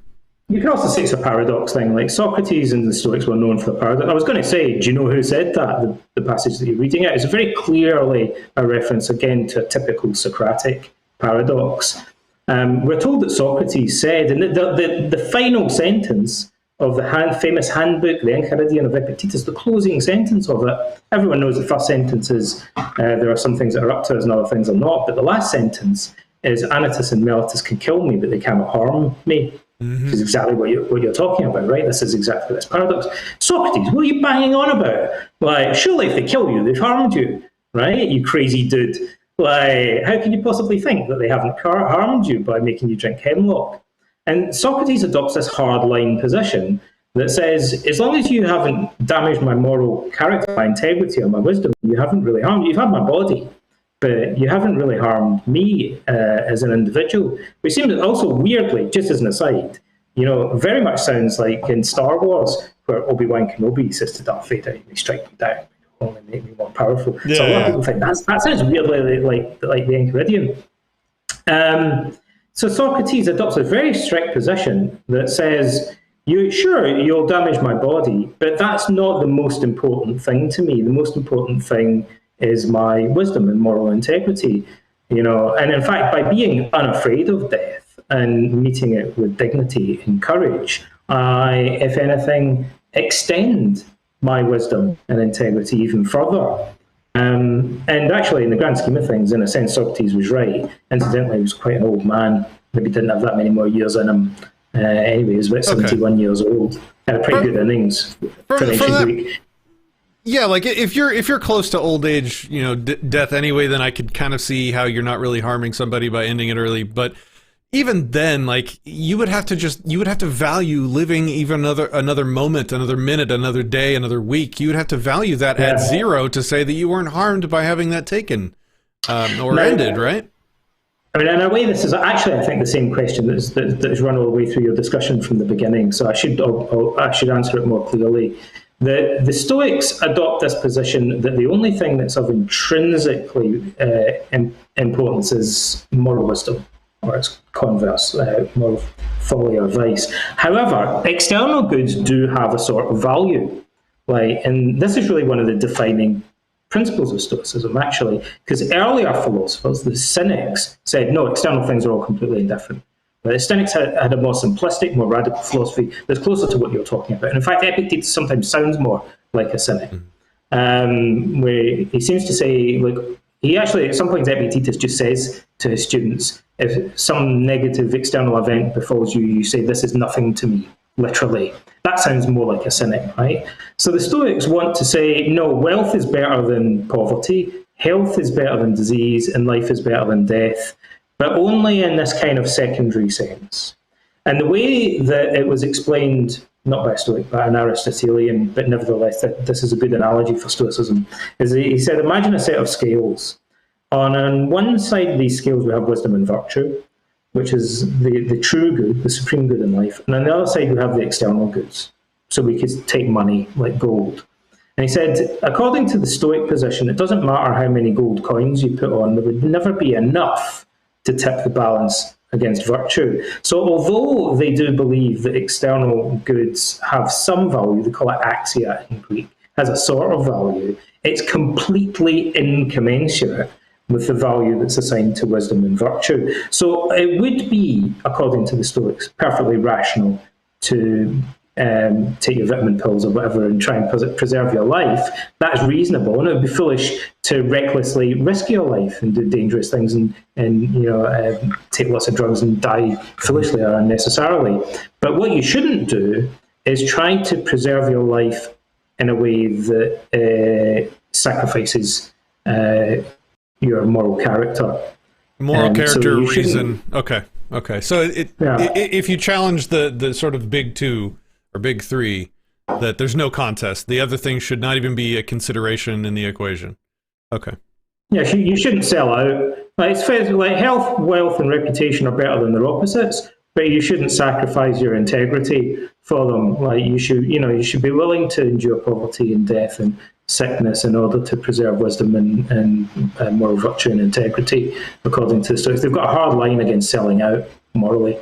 You can also say it's a paradox thing. Like Socrates and the Stoics were known for the paradox. I was going to say, do you know who said that? The passage that you're reading out is very clearly a reference again to a typical Socratic paradox. We're told that Socrates said, and the final sentence of the famous handbook, the Enchiridion of Epictetus, the closing sentence of it, everyone knows the first sentence is, there are some things that are up to us and other things are not, but the last sentence is, Anytus and Meletus can kill me, but they cannot harm me. Mm-hmm. Which is exactly what you're talking about, right? This is exactly this paradox. Socrates, what are you banging on about? Like, surely if they kill you, they've harmed you, right? You crazy dude. Like, how can you possibly think that they haven't harmed you by making you drink hemlock? And Socrates adopts this hardline position that says, as long as you haven't damaged my moral character, my integrity, or my wisdom, you haven't really harmed me. You've had my body, but you haven't really harmed me as an individual. Which seems also weirdly, just as an aside, very much sounds like in Star Wars, where Obi-Wan Kenobi says to Darth Vader, "You may strike me down, but only make me more powerful." Yeah, so a lot of people think that sounds weirdly like the Enchiridion. So Socrates adopts a very strict position that says, you'll damage my body, but that's not the most important thing to me. The most important thing is my wisdom and moral integrity. And in fact, by being unafraid of death and meeting it with dignity and courage, I, if anything, extend my wisdom and integrity even further. And actually, in the grand scheme of things, in a sense, Socrates was right. Incidentally, he was quite an old man. Maybe didn't have that many more years in him. Anyway, he was about 71 years old. Had a pretty good innings for ancient Greek. Yeah, like if you're close to old age, death anyway, then I could kind of see how you're not really harming somebody by ending it early. But even then, like you would have to value living even another moment, another minute, another day, another week. You would have to value that at zero to say that you weren't harmed by having that taken or ended, right? I mean, in a way, this is actually, I think, the same question that's run all the way through your discussion from the beginning. So I should answer it more clearly. The Stoics adopt this position that the only thing that's of intrinsically importance is moral wisdom, or its converse, moral folly or vice. However, external goods do have a sort of value, and this is really one of the defining principles of Stoicism, actually, because earlier philosophers, the Cynics, said, no, external things are all completely indifferent. But the Cynics had a more simplistic, more radical philosophy that's closer to what you're talking about. And in fact, Epictetus sometimes sounds more like a Cynic, where he seems to say, he actually, at some points, Epictetus just says to his students, if some negative external event befalls you, you say, this is nothing to me, literally. That sounds more like a Cynic, right? So the Stoics want to say, no, wealth is better than poverty, health is better than disease, and life is better than death, but only in this kind of secondary sense. And the way that it was explained, not by a Stoic, but an Aristotelian, but nevertheless, this is a good analogy for Stoicism, is he said, imagine a set of scales. On one side of these scales, we have wisdom and virtue, which is the true good, the supreme good in life. And on the other side, we have the external goods. So we could take money, like gold. And he said, according to the Stoic position, it doesn't matter how many gold coins you put on, there would never be enough to tip the balance against virtue. So although they do believe that external goods have some value, they call it axia in Greek, has a sort of value, it's completely incommensurate with the value that's assigned to wisdom and virtue. So it would be, according to the Stoics, perfectly rational to take your vitamin pills or whatever and try and preserve your life. That's reasonable, and it would be foolish to recklessly risk your life and do dangerous things and take lots of drugs and die foolishly or unnecessarily. But what you shouldn't do is try to preserve your life in a way that sacrifices your moral character. Moral character, reason. Okay. So if you challenge the sort of big two or big three, that there's no contest. The other things should not even be a consideration in the equation. Okay. Yeah, you shouldn't sell out. It's fair, health, wealth, and reputation are better than their opposites, but you shouldn't sacrifice your integrity for them. You should be willing to endure poverty and death and sickness in order to preserve wisdom and moral virtue and integrity, according to the Stoics. They've got a hard line against selling out morally.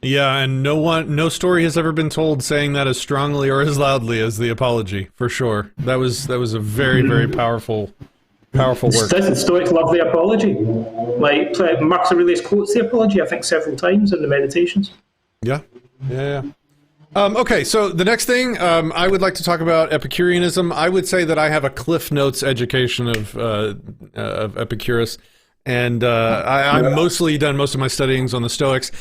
Yeah, and no story has ever been told saying that as strongly or as loudly as the Apology, for sure. That was a very, very powerful work. The Stoics love the Apology. Like Marcus Aurelius quotes the Apology, I think, several times in the Meditations. Yeah. Okay, so the next thing, I would like to talk about Epicureanism. I would say that I have a Cliff Notes education of Epicurus, and I've mostly done most of my studyings on the Stoics.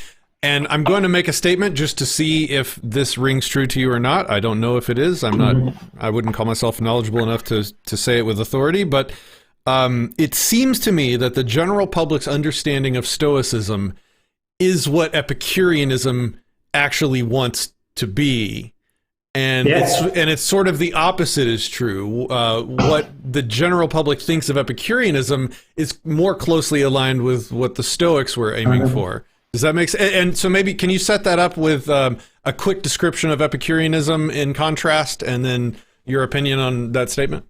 And I'm going to make a statement just to see if this rings true to you or not. I don't know if it is. I wouldn't call myself knowledgeable enough to say it with authority, but it seems to me that the general public's understanding of Stoicism is what Epicureanism actually wants to be. And it's sort of the opposite is true. What the general public thinks of Epicureanism is more closely aligned with what the Stoics were aiming for. Does that make sense? And so maybe can you set that up with a quick description of Epicureanism in contrast, and then your opinion on that statement?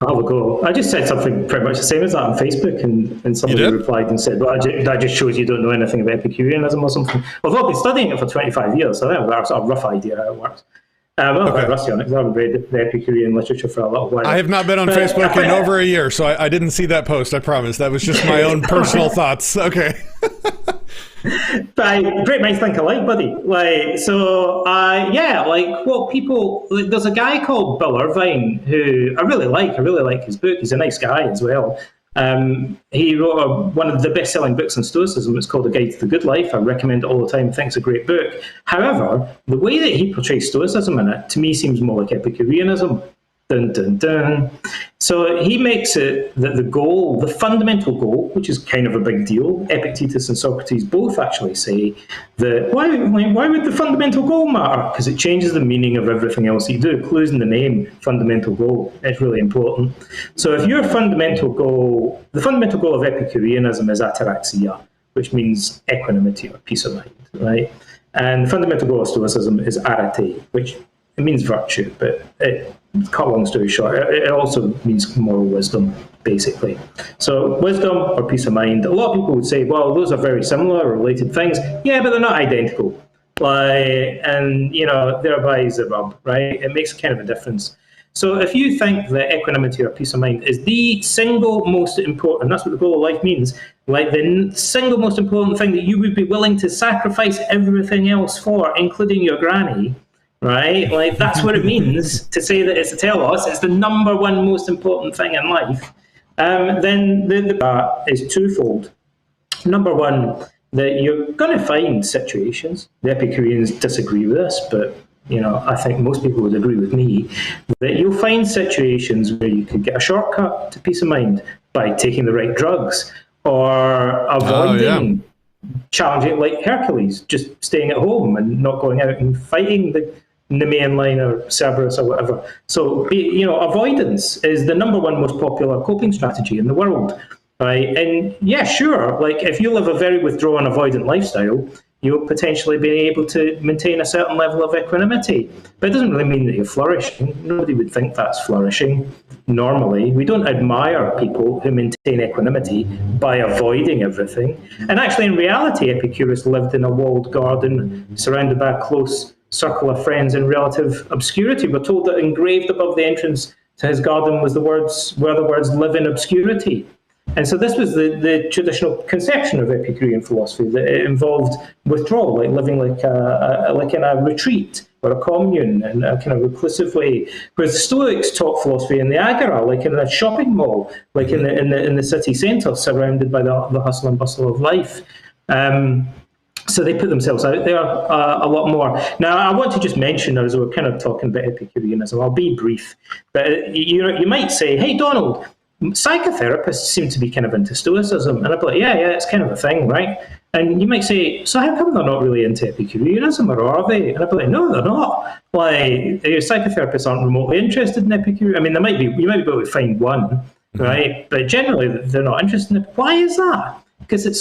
I'll have a go. I just said something pretty much the same as that on Facebook, and somebody replied and said, well, that just shows you don't know anything about Epicureanism or something. Although I've been studying it for 25 years, so I have a rough idea how it works. I'm a bit rusty on it, because I haven't read the Epicurean literature for a little while. I have not been on Facebook in over a year, so I didn't see that post, I promise. That was just my own personal thoughts. Okay. But great minds think alike, buddy. There's a guy called Bill Irvine who I really like his book. He's a nice guy as well. He wrote one of the best-selling books on Stoicism. It's called A Guide to the Good Life. I recommend it all the time. I think it's a great book. However, the way that he portrays Stoicism in it, to me, seems more like Epicureanism. Dun, dun, dun. So he makes it that the fundamental goal, which is kind of a big deal, Epictetus and Socrates both actually say that why would the fundamental goal matter? Because it changes the meaning of everything else you do. Clues in the name, fundamental goal. It's really important. So if your the fundamental goal of Epicureanism is ataraxia, which means equanimity or peace of mind, right? And the fundamental goal of Stoicism is arete, which it means virtue, but cut long story short, it also means moral wisdom, basically. So wisdom or peace of mind. A lot of people would say, well, those are very similar, related things. Yeah, but they're not identical. Thereby is a rub, right? It makes kind of a difference. So if you think that equanimity or peace of mind is the single most important, that's what the goal of life means, like the single most important thing that you would be willing to sacrifice everything else for, including your granny, right? Like that's what it means to say that it's a telos. It's the number one most important thing in life. Then the is twofold. Number one, that you're going to find situations. The Epicureans disagree with this, but I think most people would agree with me that you'll find situations where you could get a shortcut to peace of mind by taking the right drugs or avoiding challenging, like Hercules, just staying at home and not going out and fighting the Nemean line or Cerberus or whatever. So, avoidance is the number one most popular coping strategy in the world, right? And yeah, sure, like if you live a very withdrawn, avoidant lifestyle, you'll potentially be able to maintain a certain level of equanimity. But it doesn't really mean that you're flourishing. Nobody would think that's flourishing. Normally, we don't admire people who maintain equanimity by avoiding everything. And actually, in reality, Epicurus lived in a walled garden surrounded by a close circle of friends in relative obscurity. We're told that engraved above the entrance to his garden were the words "live in obscurity." And so this was the traditional conception of Epicurean philosophy, that it involved withdrawal, like living like in a retreat or a commune in a kind of reclusive way. Whereas the Stoics taught philosophy in the agora, like in a shopping mall, like in the city centre, surrounded by the hustle and bustle of life. So they put themselves out there a lot more. Now, I want to just mention, as we're kind of talking about Epicureanism, I'll be brief, but you might say, hey, Donald, psychotherapists seem to be kind of into Stoicism. And I'd be like, yeah, it's kind of a thing, right? And you might say, so how come they're not really into Epicureanism, or are they? And I'd be like, no, they're not. Like, psychotherapists aren't remotely interested in Epicureanism. I mean, you might be able to find one, right? But generally, they're not interested in it. Why is that? Because it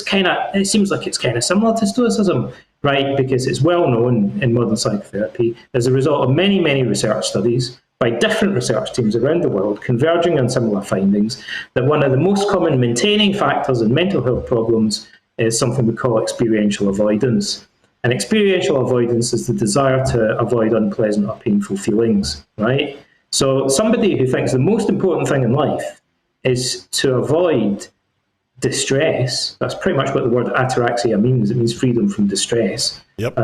seems like it's kind of similar to Stoicism, right? Because it's well known in modern psychotherapy as a result of many, many research studies by different research teams around the world, converging on similar findings, that one of the most common maintaining factors in mental health problems is something we call experiential avoidance. And experiential avoidance is the desire to avoid unpleasant or painful feelings, right? So somebody who thinks the most important thing in life is to avoid distress. That's pretty much what the word ataraxia means. It means freedom from distress. Yep.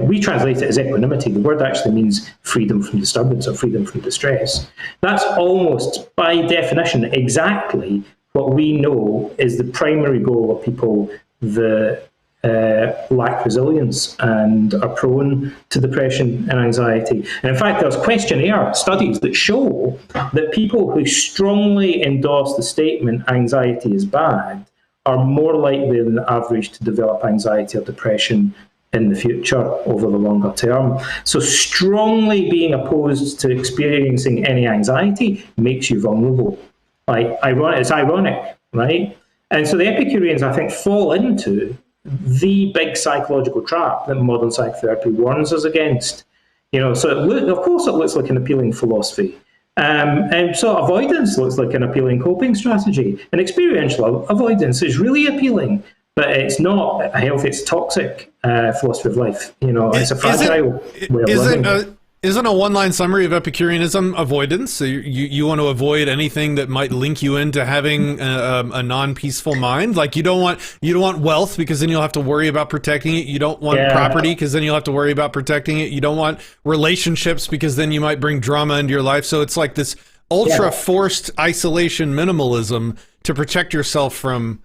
We translate it as equanimity. The word actually means freedom from disturbance or freedom from distress. That's almost, by definition, exactly what we know is the primary goal of people that lack resilience and are prone to depression and anxiety. And in fact, there's questionnaire studies that show that people who strongly endorse the statement anxiety is bad are more likely than the average to develop anxiety or depression in the future over the longer term. So strongly being opposed to experiencing any anxiety makes you vulnerable. It's ironic, right? And so the Epicureans, I think, fall into the big psychological trap that modern psychotherapy warns us against. So of course it looks like an appealing philosophy. And so avoidance looks like an appealing coping strategy. And experiential avoidance is really appealing, but it's not healthy, it's toxic philosophy of life. It's a fragile way of living. Isn't a one-line summary of Epicureanism avoidance? So you want to avoid anything that might link you into having a non-peaceful mind. Like you don't want wealth because then you'll have to worry about protecting it. You don't want property because then you'll have to worry about protecting it. You don't want relationships because then you might bring drama into your life. So it's like this ultra forced isolation minimalism to protect yourself from.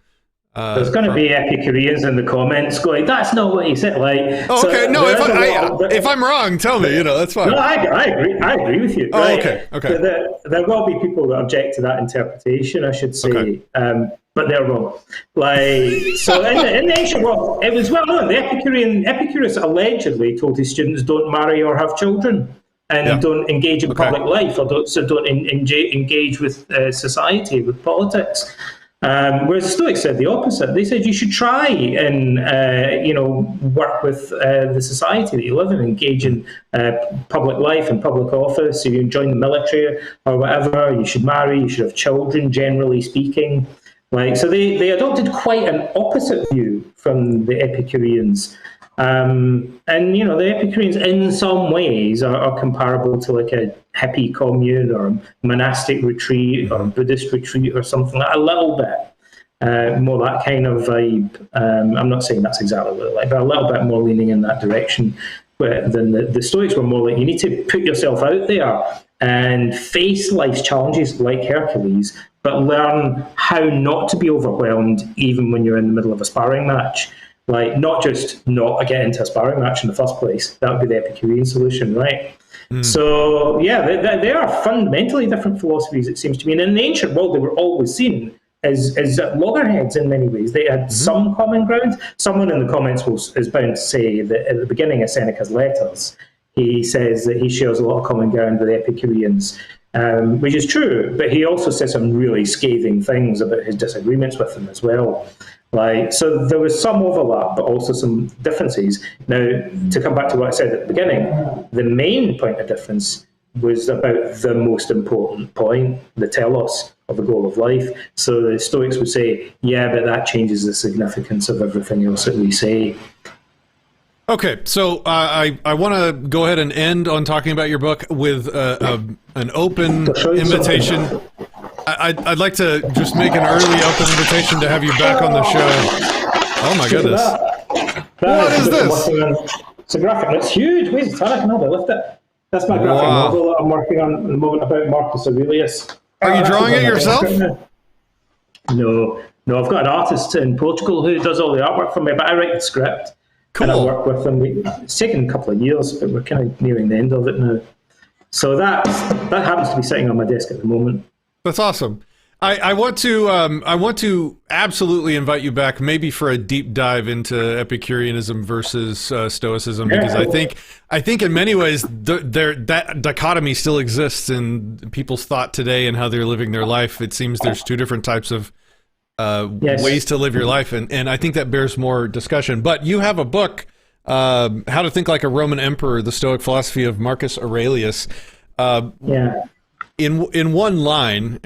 There's going to be Epicureans in the comments going, "That's not what he said." If I'm wrong, tell me. That's fine. No, I agree with you. Oh, right? okay. There will be people that object to that interpretation, I should say, but they're wrong. So in the ancient world, it was well known. The Epicurus allegedly told his students, "Don't marry or have children." And don't engage in public life, or don't engage with society, with politics. Whereas the Stoics said the opposite. They said you should try and work with the society that you live in, engage in public life and public office. So you join the military or whatever. You should marry. You should have children. Generally speaking, so they adopted quite an opposite view from the Epicureans. The Epicureans in some ways are comparable to like a hippie commune or a monastic retreat or a Buddhist retreat or something, like a little bit more that kind of vibe. I'm not saying that's exactly what it's like, but a little bit more leaning in that direction. But then the Stoics were more like, you need to put yourself out there and face life's challenges like Hercules, but learn how not to be overwhelmed even when you're in the middle of a sparring match. Not just not get into a sparring match in the first place. That would be the Epicurean solution, right? So, they are fundamentally different philosophies, it seems to me. And in the ancient world, they were always seen as loggerheads in many ways. They had some common ground. Someone in the comments is bound to say that at the beginning of Seneca's letters, he says that he shares a lot of common ground with the Epicureans, which is true. But he also says some really scathing things about his disagreements with them as well. So there was some overlap, but also some differences. Now, to come back to what I said at the beginning, the main point of difference was about the most important point, the telos, of the goal of life. So the Stoics would say, but that changes the significance of everything else that we say. Okay, so I want to go ahead and end on talking about your book with an open invitation. I'd like to just make an early open invitation to have you back on the show. Oh my goodness. What is this? It's a graphic. It's huge. Wait a second. I can lift it. That's my graphic novel that I'm working on at the moment about Marcus Aurelius. Are you drawing it yourself? No, I've got an artist in Portugal who does all the artwork for me, but I write the script. Cool. And I work with them. It's taken a couple of years, but we're kind of nearing the end of it now. So that happens to be sitting on my desk at the moment. That's awesome. I want to absolutely invite you back, maybe for a deep dive into Epicureanism versus Stoicism, because I think in many ways that dichotomy still exists in people's thought today and how they're living their life. It seems there's two different types of ways to live your life, and I think that bears more discussion. But you have a book, How to Think Like a Roman Emperor: The Stoic Philosophy of Marcus Aurelius. Yeah. In one line,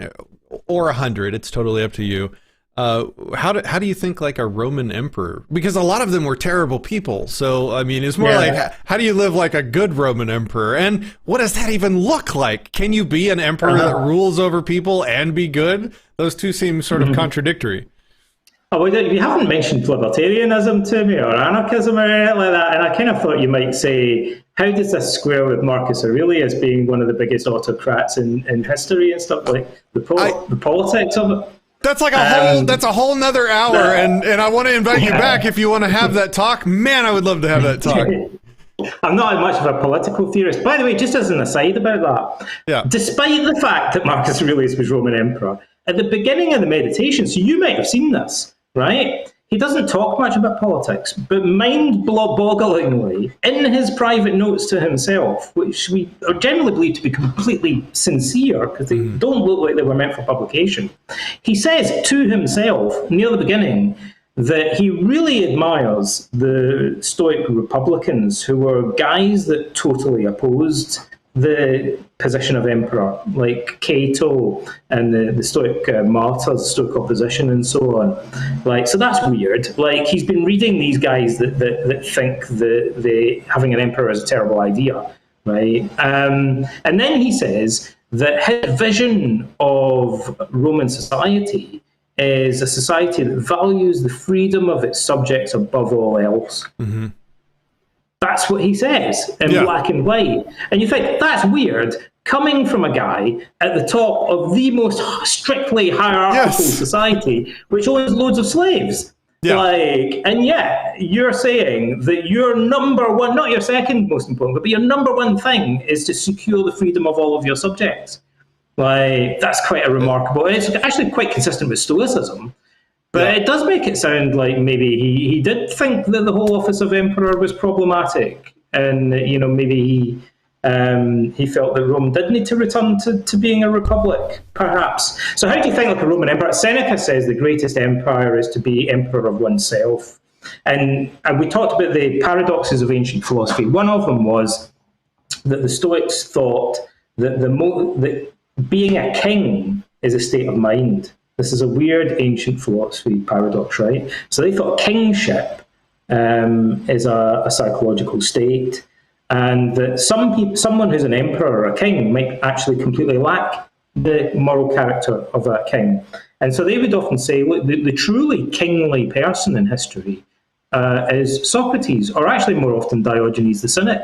or 100, it's totally up to you. How do you think like a Roman emperor? Because a lot of them were terrible people. So I mean, it's more like how do you live like a good Roman emperor? And what does that even look like? Can you be an emperor that rules over people and be good? Those two seem sort of contradictory. Oh, well, you haven't mentioned libertarianism to me or anarchism or anything like that, and I kind of thought you might say, how does this square with Marcus Aurelius being one of the biggest autocrats in history and stuff, like the politics of it? That's like a whole nother hour, and I want to invite you back if you want to have that talk. Man, I would love to have that talk. I'm not much of a political theorist. By the way, just as an aside about that, despite the fact that Marcus Aurelius was Roman emperor, at the beginning of the meditation, so you might have seen this, right? He doesn't talk much about politics, but mind-bogglingly, in his private notes to himself, which we are generally believed to be completely sincere, because they don't look like they were meant for publication, he says to himself, near the beginning, that he really admires the Stoic Republicans, who were guys that totally opposed the position of emperor, like Cato and the Stoic martyrs, Stoic opposition, and so on. Like, so that's weird. Like, he's been reading these guys that think that having an emperor is a terrible idea, right? And then he says that his vision of Roman society is a society that values the freedom of its subjects above all else. Mm-hmm. That's what he says in black and white. And you think, that's weird, coming from a guy at the top of the most strictly hierarchical society, which owns loads of slaves. Yeah. And yet, you're saying that your number one, not your second most important, but your number one thing is to secure the freedom of all of your subjects. Like, that's quite a remarkable, it's actually quite consistent with Stoicism. But it does make it sound like maybe he did think that the whole office of emperor was problematic, and maybe he felt that Rome did need to return to being a republic, perhaps. So how do you think like a Roman emperor? Seneca says the greatest empire is to be emperor of oneself, and we talked about the paradoxes of ancient philosophy. One of them was that the Stoics thought that that being a king is a state of mind. This is a weird ancient philosophy paradox, right? So they thought kingship is a psychological state, and that someone who's an emperor or a king might actually completely lack the moral character of that king. And so they would often say, look, the truly kingly person in history is Socrates, or actually more often Diogenes the Cynic.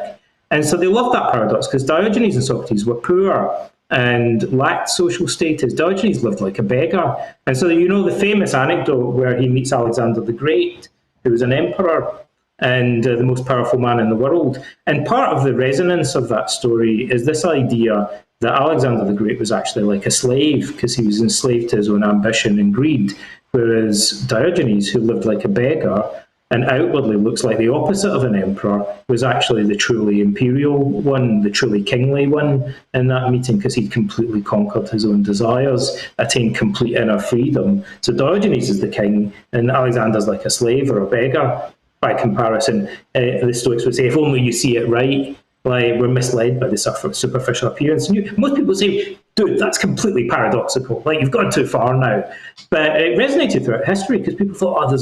And so they loved that paradox because Diogenes and Socrates were poor and lacked social status. Diogenes lived like a beggar. And so the famous anecdote where he meets Alexander the Great, who was an emperor and the most powerful man in the world. And part of the resonance of that story is this idea that Alexander the Great was actually like a slave because he was enslaved to his own ambition and greed, whereas Diogenes, who lived like a beggar and outwardly looks like the opposite of an emperor, was actually the truly imperial one, the truly kingly one in that meeting, because he'd completely conquered his own desires, attained complete inner freedom. So Diogenes is the king, and Alexander's like a slave or a beggar. By comparison, the Stoics would say, if only you see it right, like we're misled by the superficial appearance. And most people say, dude, that's completely paradoxical. Like, you've gone too far now. But it resonated throughout history because people thought,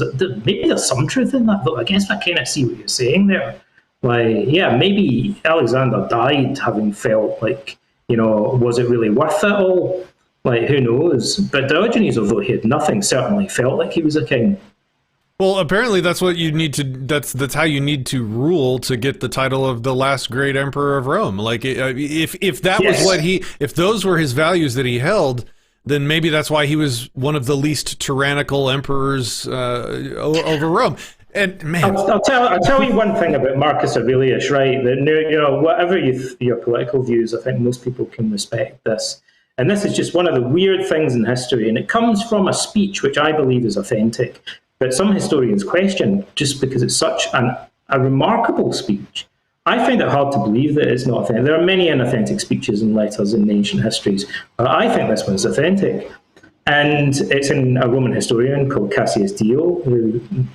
maybe there's some truth in that. But I guess I kind of see what you're saying there. Like, yeah, maybe Alexander died having felt like, was it really worth it all? Like, who knows? But Diogenes, although he had nothing, certainly felt like he was a king. Well, apparently that's what you need to. That's how you need to rule to get the title of the last great emperor of Rome. Like, if that was what if those were his values that he held, then maybe that's why he was one of the least tyrannical emperors over Rome. And man, I'll tell you one thing about Marcus Aurelius, right? That whatever your political views, I think most people can respect this. And this is just one of the weird things in history, and it comes from a speech which I believe is authentic. But some historians question, just because it's such a remarkable speech. I find it hard to believe that it's not authentic. There are many inauthentic speeches and letters in ancient histories, but I think this one's authentic. And it's in a Roman historian called Cassius Dio,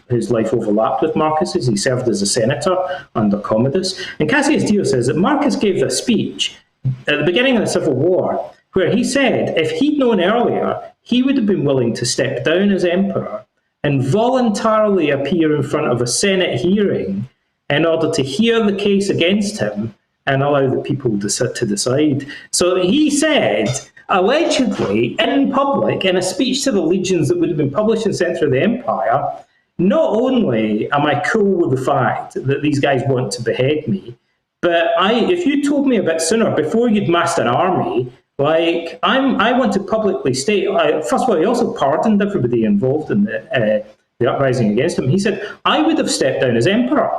whose life overlapped with Marcus's. He served as a senator under Commodus. And Cassius Dio says that Marcus gave this speech at the beginning of the Civil War, where he said if he'd known earlier, he would have been willing to step down as emperor and voluntarily appear in front of a Senate hearing in order to hear the case against him and allow the people to decide. So he said, allegedly, in public, in a speech to the legions that would have been published and sent through the empire, not only am I cool with the fact that these guys want to behead me, but if you told me a bit sooner, before you'd massed an army, like I want to publicly state. First of all, he also pardoned everybody involved in the uprising against him. He said, I would have stepped down as emperor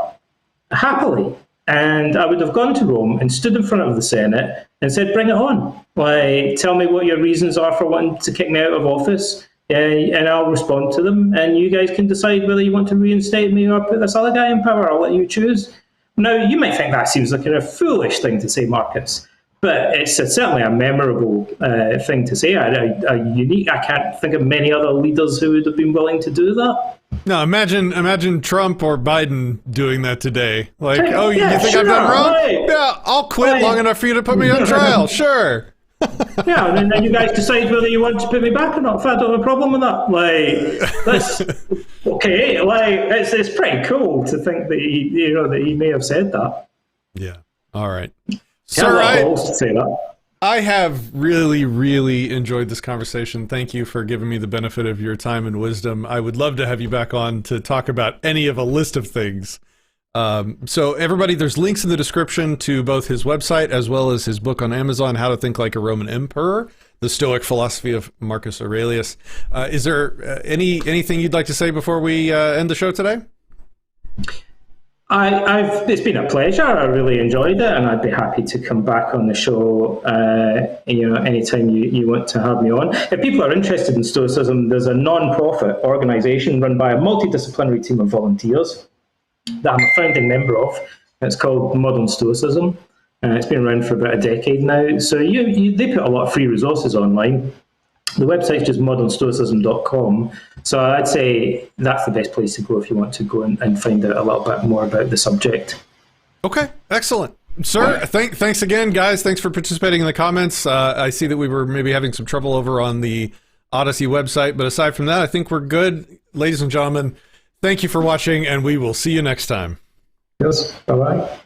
happily, and I would have gone to Rome and stood in front of the Senate and said, "Bring it on! Like, tell me what your reasons are for wanting to kick me out of office." And I'll respond to them, and you guys can decide whether you want to reinstate me or put this other guy in power. I'll let you choose. Now, you might think that seems like a foolish thing to say, Marcus, but it's certainly a memorable thing to say. A unique. I can't think of many other leaders who would have been willing to do that. No, imagine Trump or Biden doing that today. Like, oh, you think sure, I've done wrong? right. Yeah, I'll quit Right. long enough for you to put me on trial. Sure. Yeah, and then you guys decide whether you want to put me back or not. I don't have a problem with that. Like, that's okay. Like, it's pretty cool to think that he may have said that. Yeah. All right. Sir, Sir, to say that. I have really, really enjoyed this conversation. Thank you for giving me the benefit of your time and wisdom. I would love to have you back on to talk about any of a list of things. So everybody, there's links in the description to both his website as well as his book on Amazon, How to Think Like a Roman Emperor, The Stoic Philosophy of Marcus Aurelius. Is there anything you'd like to say before we end the show today? It's been a pleasure. I really enjoyed it, and I'd be happy to come back on the show. Anytime you want to have me on. If people are interested in Stoicism, there's a non-profit organisation run by a multidisciplinary team of volunteers that I'm a founding member of. It's called Modern Stoicism. It's been around for about a decade now. So they put a lot of free resources online. The website's just modernstoicism.com. So I'd say that's the best place to go if you want to go and find out a little bit more about the subject. Okay, excellent. Sir, thanks again, guys. Thanks for participating in the comments. I see that we were maybe having some trouble over on the Odysee website, but aside from that, I think we're good. Ladies and gentlemen, thank you for watching, and we will see you next time. Yes, bye-bye.